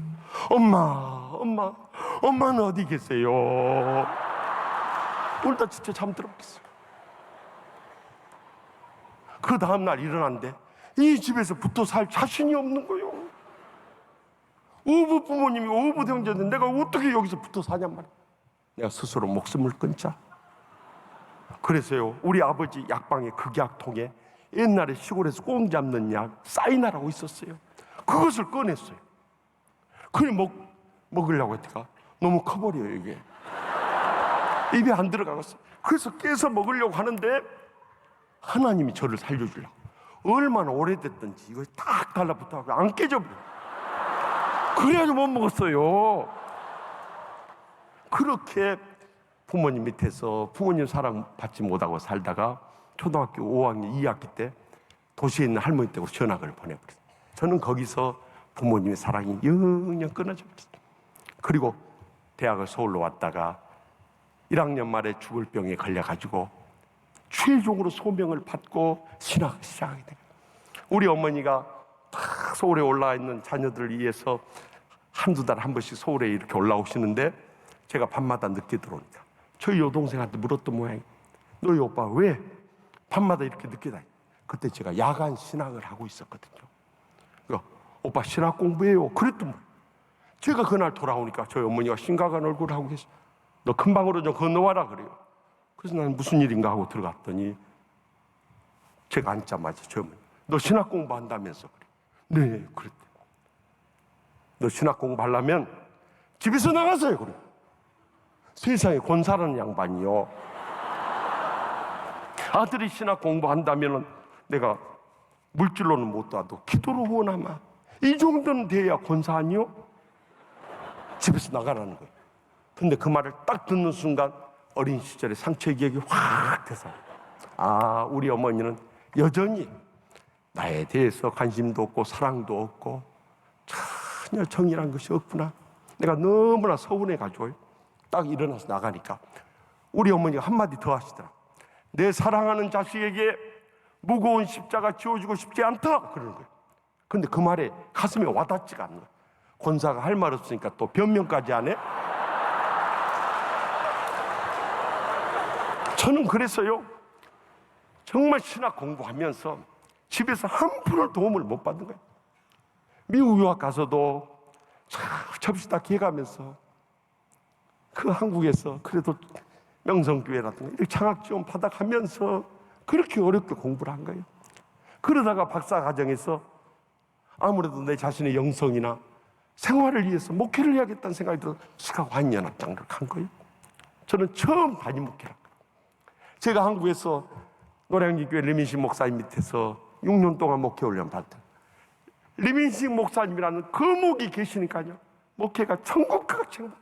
엄마는 어디 계세요? 울다 진짜 잠들었겠어요. 그 다음날 일어났는데 이 집에서 붙어 살 자신이 없는 거예요. 어부 부모님이 어부 형제인데 내가 어떻게 여기서 붙어 사냔 말이야. 내가 스스로 목숨을 끊자. 그래서요 우리 아버지 약방의 극약통에 옛날에 시골에서 꽁 잡는 약 사이나라고 있었어요. 그것을 꺼냈어요. 그래 먹으려고 했다가 너무 커버려요 이게. 입에 안 들어가겠어. 그래서 깨서 먹으려고 하는데 하나님이 저를 살려주려고 얼마나 오래됐든지 이거 딱 달라붙어가지고 안 깨져버려. 그래야지 못 먹었어요. 그렇게 부모님 밑에서 부모님 사랑 받지 못하고 살다가 초등학교 5학년 2학기 때 도시에 있는 할머니 댁으로 전학을 보내버렸어요. 저는 거기서 부모님의 사랑이 영영 끊어져 버렸어요. 그리고 대학을 서울로 왔다가 1학년 말에 죽을 병에 걸려가지고 최종으로 소명을 받고 신학을 시작하게 돼요. 우리 어머니가 다 서울에 올라와 있는 자녀들을 위해서 한두 달 한 번씩 서울에 이렇게 올라오시는데 제가 밤마다 늦게 들어오니까 저희 여동생한테 물었던 모양이 너희 오빠 왜 밤마다 이렇게 늦게 다니? 그때 제가 야간 신학을 하고 있었거든요. 그러니까 오빠 신학 공부해요. 그랬더니 제가 그날 돌아오니까 저희 어머니가 심각한 얼굴을 하고 계셔. 너 큰 방으로 좀 건너와라 그래요. 그래서 난 무슨 일인가 하고 들어갔더니 제가 앉자마자 저희 어머니 너 신학 공부한다면서 그래. 네 그랬대. 너 신학 공부하려면 집에서 나가세요 그래. 세상에 권사라는 양반이요. 아들이 신학 공부한다면 내가 물질로는 못 도와도 기도로 후원하마. 이 정도는 돼야 권사 아니요? 집에서 나가라는 거예요. 근데 그 말을 딱 듣는 순간 어린 시절의 상처의 기억이 확 돼서 우리 어머니는 여전히 나에 대해서 관심도 없고 사랑도 없고 전혀 정이란 것이 없구나. 내가 너무나 서운해가지고 딱 일어나서 나가니까 우리 어머니가 한마디 더 하시더라. 내 사랑하는 자식에게 무거운 십자가 지워주고 싶지 않다 그러는 거예요. 근데 그 말에 가슴에 와닿지가 않는 거예요. 권사가 할 말 없으니까 또 변명까지 안 해? 저는 그래서요 정말 신학 공부하면서 집에서 한 푼을 도움을 못 받은 거예요. 미국 유학 가서도 접시 다 개가면서 그 한국에서 그래도 명성교회라든가 이렇게 장학 지원 받아가면서 그렇게 어렵게 공부를 한 거예요. 그러다가 박사 과정에서 아무래도 내 자신의 영성이나 생활을 위해서 목회를 해야겠다는 생각이 들어서 시카고한인연합장을 간 거예요. 저는 처음 담임 목회를 한 거예요. 제가 한국에서 노량진교회 리민식 목사님 밑에서 6년 동안 목회 훈련 받았어요. 리민식 목사님이라는 거목이 계시니까요 목회가 천국과 같이 행복.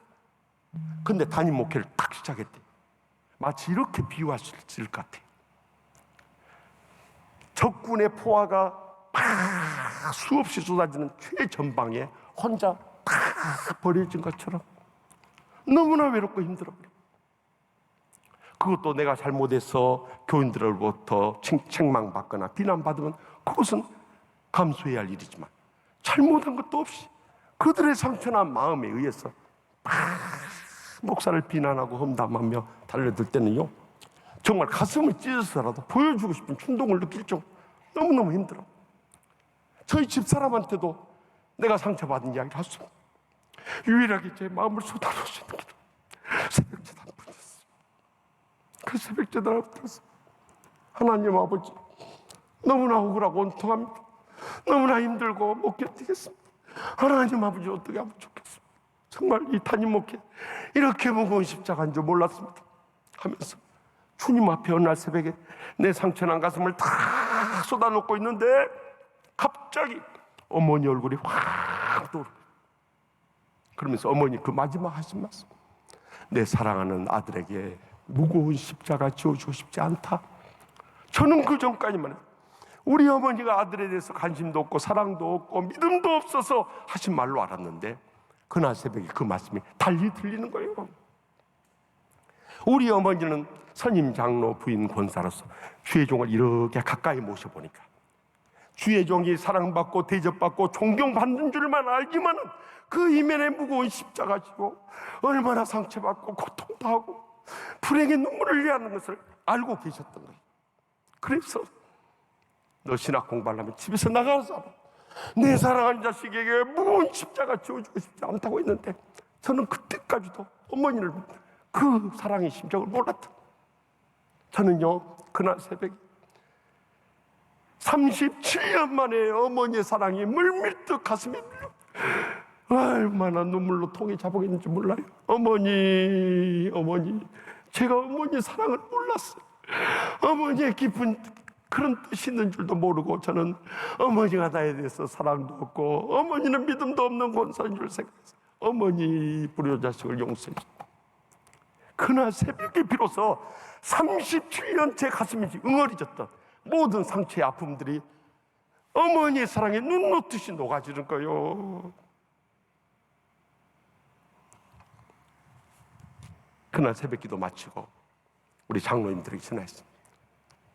근데 담임 목회를 딱 시작했대. 마치 이렇게 비유할 수 있을 것 같아요. 적군의 포화가 수없이 쏟아지는 최전방에 혼자 버려진 것처럼 너무나 외롭고 힘들어. 그것도 내가 잘못해서 교인들로부터 책망받거나 비난받으면 그것은 감수해야 할 일이지만 잘못한 것도 없이 그들의 상처난 마음에 의해서 목사를 비난하고 험담하며 달려들 때는요 정말 가슴을 찢어서라도 보여주고 싶은 충동을 느낄 정도 너무너무 힘들어. 저희 집사람한테도 내가 상처받은 이야기를 했습니다. 유일하게 제 마음을 쏟아놓을 수 있는 기도 새벽 제단 부르셨어요. 그 새벽 제단을 부르서 하나님 아버지 너무나 억울하고 원통합니다. 너무나 힘들고 못 견디겠습니다. 하나님 아버지 어떻게 하면 좋겠습니다. 정말 이 담임 목회 이렇게 무거운 십자가인 줄 몰랐습니다 하면서 주님 앞에 어느 날 새벽에 내 상처난 가슴을 다 쏟아놓고 있는데 갑자기 어머니 얼굴이 확 떠오르고, 그러면서 어머니 그 마지막 하신 말씀, 내 사랑하는 아들에게 무거운 십자가 지어주고 싶지 않다. 저는 그 전까지만 해도 우리 어머니가 아들에 대해서 관심도 없고 사랑도 없고 믿음도 없어서 하신 말로 알았는데, 그날 새벽에 그 말씀이 달리 들리는 거예요. 우리 어머니는 선임 장로 부인 권사로서 주의 종을 이렇게 가까이 모셔보니까 주의 종이 사랑받고 대접받고 존경받는 줄만 알지만은 그 이면에 무거운 십자가 지고 얼마나 상처받고 고통도 하고 불행의 눈물을 흘려야 하는 것을 알고 계셨던 거예요. 그래서 너 신학 공부하려면 집에서 나가서 내 사랑하는 자식에게 무거운 십자가 지어주고 싶지 않다고 했는데, 저는 그때까지도 어머니를 그 사랑의 심정을 몰랐다. 저는요, 그날 새벽에 37년 만에 어머니의 사랑이 물밀듯 가슴에 밀려 얼마나 눈물로 통이 자복했는지 몰라요. 어머니, 제가 어머니의 사랑을 몰랐어요. 어머니의 깊은 그런 뜻이 있는 줄도 모르고 저는 어머니가 나에 대해서 사랑도 없고 어머니는 믿음도 없는 권사인 줄 생각했어요. 어머니 불효자식을 용서해 주세요. 그날 새벽에 비로소 37년 제 가슴이 응어리졌던 모든 상처의 아픔들이 어머니의 사랑에 눈 놓듯이 녹아지는 거예요. 그날 새벽 기도 마치고 우리 장로님들에게 전화했습니다.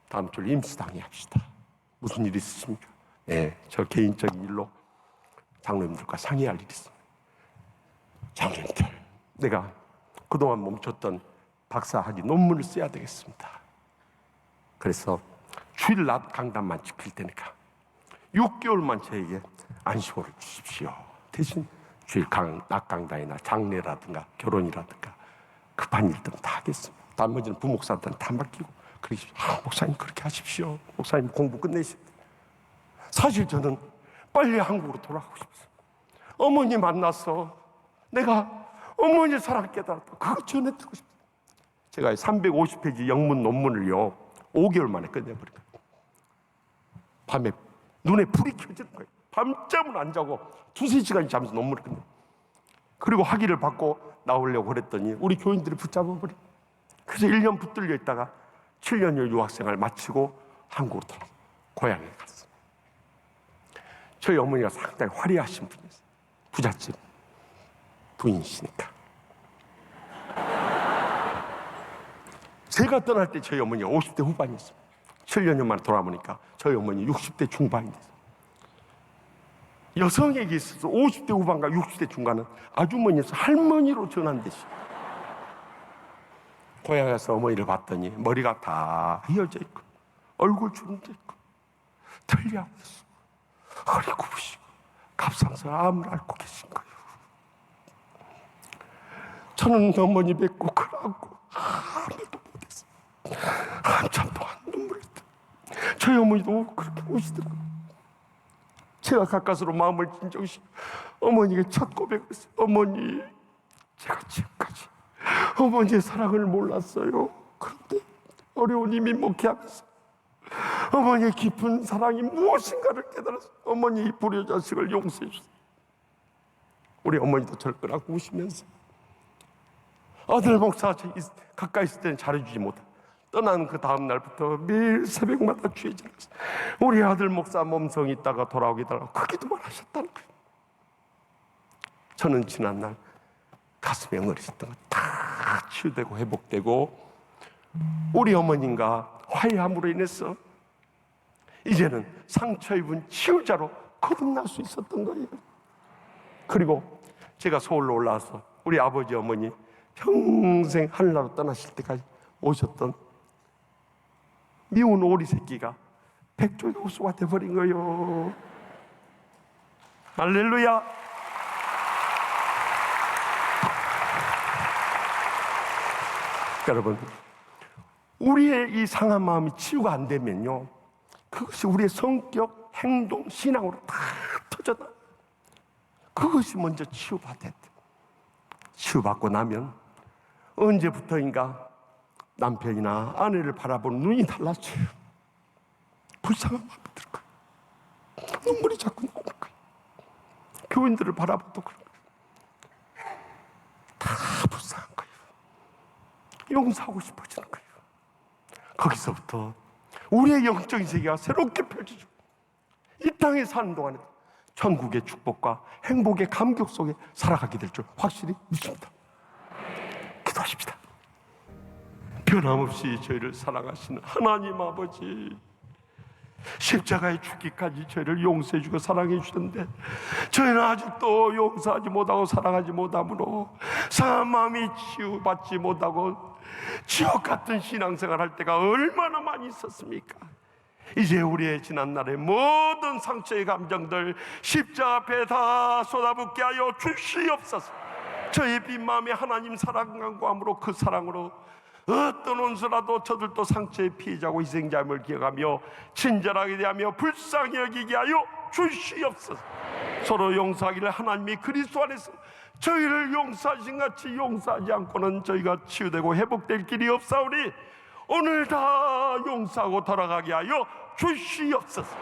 다음 주 임시당회 합시다. 무슨 일 있으십니까? 네, 저 개인적인 일로 장로님들과 상의할 일이 있습니다. 장로님들, 내가 그동안 멈췄던 박사학위 논문을 써야 되겠습니다. 그래서 주일 낮 강단만 지킬 테니까 6개월만 저에게 안식월을 주십시오. 대신 주일 낮 강단이나 장례라든가 결혼이라든가 급한 일들은 다 하겠습니다. 나머지는 부목사한테는 다 맡기고 그러십시오. 목사님 그렇게 하십시오. 목사님 공부 끝내십시오. 사실 저는 빨리 한국으로 돌아가고 싶었어요. 어머니 만나서 내가 어머니 사랑 깨달았다. 그거 전해드리고 싶어요. 제가 350페이지 영문 논문을요 5개월 만에 끝내버린 거예요. 밤에 눈에 불이 켜지는 거예요. 밤잠을 안 자고 2-3시간 자면서 논문을 끝내. 그리고 학위를 받고 나오려고 그랬더니 우리 교인들이 붙잡아버려. 그래서 1년 붙들려 있다가 7년여 유학생활 마치고 한국으로 돌아가 고향에 갔어요. 저희 어머니가 상당히 화려하신 분이었어요. 부잣집 부인이시니까. 제가 떠날 때 저희 어머니가 50대 후반이었어요. 7년 만에 돌아보니까 저희 어머니 60대 중반이 됐어요. 여성에게 있어서 50대 후반과 60대 중반은 아주머니에서 할머니로 전환되시고, 고향에 가서 어머니를 봤더니 머리가 다 휘어져 있고 얼굴 주름져 있고 틀리하고 있고 허리 굽으시고 갑상선 암을 앓고 계신 거예요. 저는 어머니 뵙고 그러고 아무도 못했어요. 한참 동안 눈물을 흘렸어요. 저희 어머니도 그렇게 우시더라고요. 제가 가까스로 마음을 진정시키고 어머니에게 첫 고백을 했어요. 어머니, 제가 지금까지 어머니의 사랑을 몰랐어요. 그런데 어려운 이미 목회하면서 어머니의 깊은 사랑이 무엇인가를 깨달아서 어머니 불효자식을 용서해 주세요. 우리 어머니도 저를 끄라고 우시면서 아들 목사 가까이 있을 때는 잘해주지 못하고 떠난 그 다음 날부터 매일 새벽마다 주의 전에서 우리 아들 목사 몸성 있다가 돌아오게 달라고 그 기도만 하셨다는 거예요. 저는 지난날 가슴에 응어리셨던 거 다 치유되고 회복되고 우리 어머님과 화해함으로 인해서 이제는 상처 입은 치유자로 거듭날 수 있었던 거예요. 그리고 제가 서울로 올라와서 우리 아버지 어머니 평생 하늘나라로 떠나실 때까지 오셨던 미운 오리 새끼가 백조의 호수가 돼버린 거예요. 할렐루야. 여러분, 우리의 이 상한 마음이 치유가 안 되면요 그것이 우리의 성격, 행동, 신앙으로 다 터져나. 그것이 먼저 치유받아야 돼. 치유받고 나면 언제부터인가 남편이나 아내를 바라보는 눈이 달라져요. 불쌍한 마음이 들 거예요. 눈물이 자꾸 나오는 거예요. 교인들을 바라봐도 그런 거예요. 다 불쌍한 거예요. 용서하고 싶어지는 거예요. 거기서부터 우리의 영적인 세계가 새롭게 펼쳐지고 이 땅에 사는 동안에 천국의 축복과 행복의 감격 속에 살아가게 될 줄 확실히 믿습니다. 기도하십시다. 변함없이 저희를 사랑하시는 하나님 아버지, 십자가에 죽기까지 저희를 용서해 주고 사랑해 주셨는데 저희는 아직도 용서하지 못하고 사랑하지 못함으로 상한 마음이 치유받지 못하고 지옥 같은 신앙생활 할 때가 얼마나 많이 있었습니까? 이제 우리의 지난날의 모든 상처의 감정들 십자가 앞에 다 쏟아붓게 하여 주시옵소서. 저희 빈 마음에 하나님 사랑 간구함으로 그 사랑으로 어떤 원수라도 저들도 상처의 피해자고 희생자임을 기억하며 친절하게 대하며 불쌍히 여기게 하여 주시옵소서. 서로 용서하기를 하나님이 그리스도 안에서 저희를 용서하신 같이 용서하지 않고는 저희가 치유되고 회복될 길이 없사오니 오늘 다 용서하고 돌아가게 하여 주시옵소서.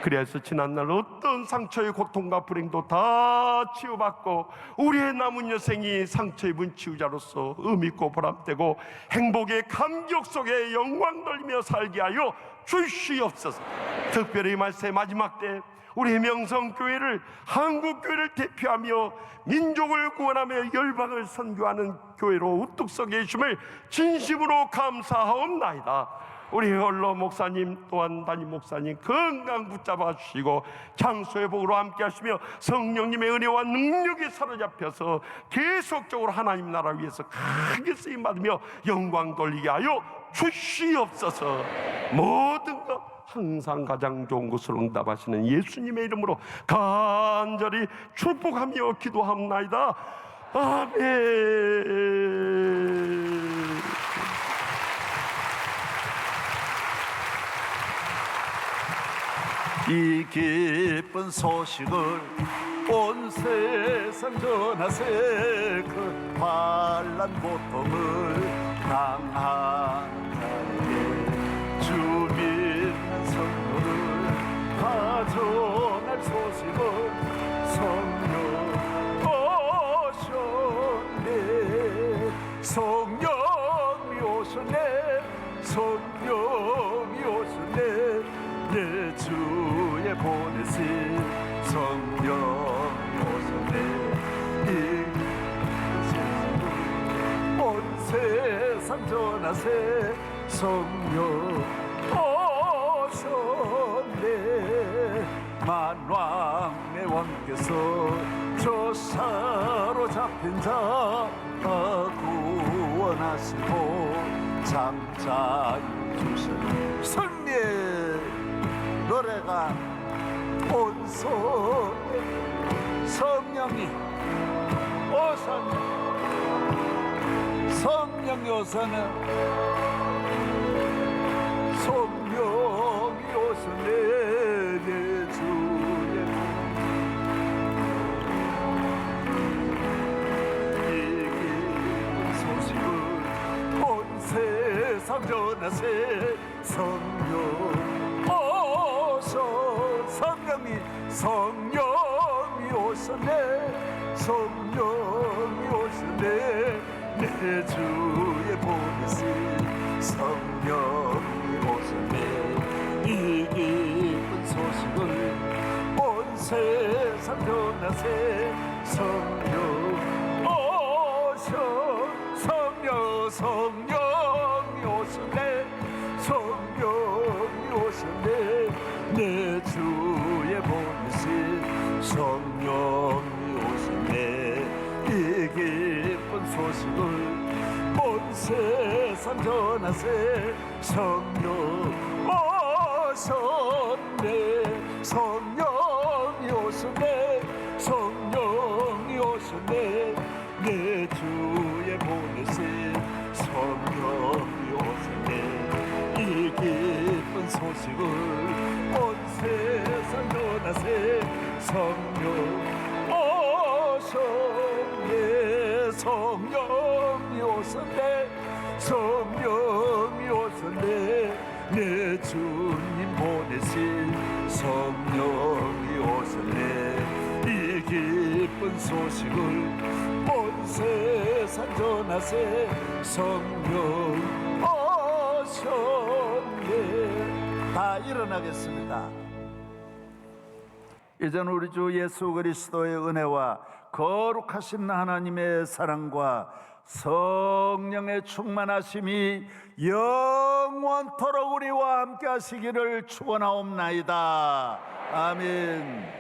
그래서 지난날 어떤 상처의 고통과 불행도 다 치유받고 우리의 남은 여생이 상처 입은 치유자로서 의미있고 보람되고 행복의 감격 속에 영광 돌리며 살게 하여 주시옵소서. 특별히 말세 마지막 때 우리의 명성교회를 한국교회를 대표하며 민족을 구원하며 열방을 선교하는 교회로 우뚝 서 계심을 진심으로 감사하옵나이다. 우리 홀로 목사님 또한 담임 목사님 건강 붙잡아 주시고 장소의 복으로 함께 하시며 성령님의 은혜와 능력에 사로잡혀서 계속적으로 하나님 나라 위해서 크게 쓰임 받으며 영광 돌리게 하여 주시옵소서. 모든 것 항상 가장 좋은 것으로 응답하시는 예수님의 이름으로 간절히 축복하며 기도합나이다. 아멘. 이 기쁜 소식을 온 세상 전하세. 그 환난 고통을 당한 자에게 주민한 성도를 다 전할 소식을 성령 오셨네. 성령이 오셨네. 성령이 오셨네. 내 주의 보내신 성령이 오셨네. 온 세상 전하세. 성령 오셨네. 만왕의 왕께서 저 사로잡힌 자 구원하시고 장차 주신 승리의 노래가 온 속에 성령이 오셨네. 성령이 오셨네. 성령이 오셨네. 내 주의 이 기쁜 소식을 온 세상 전하세. 성령 성령이 오셨네. 성령이 오셨네. 내 주의 보내신 성령이 오셨네. 이 기쁜 소식을 온 세상 전하세. 성령 성령이 오셨네. 성령이 오셨네. 내 주의 보내신 성령이 오셨네. 이 기쁜 소식을 온 세상 전하세. 성령 오셨네. 성령이 오셨네. 성령이 오셨네. 내 주의 보내신 성령이 오셨네. 이 기쁜 소식을 온 세상 전하세. 성령 오셨네. 성령이 오셨네. 성령 내 주님 보내신 성령이 오셨네. 이 기쁜 소식을 온 세상 전하세. 성령 오셨네. 다 일어나겠습니다. 이제는 우리 주 예수 그리스도의 은혜와 거룩하신 하나님의 사랑과 성령의 충만하심이 영원토록 우리와 함께 하시기를 축원하옵나이다. 아멘.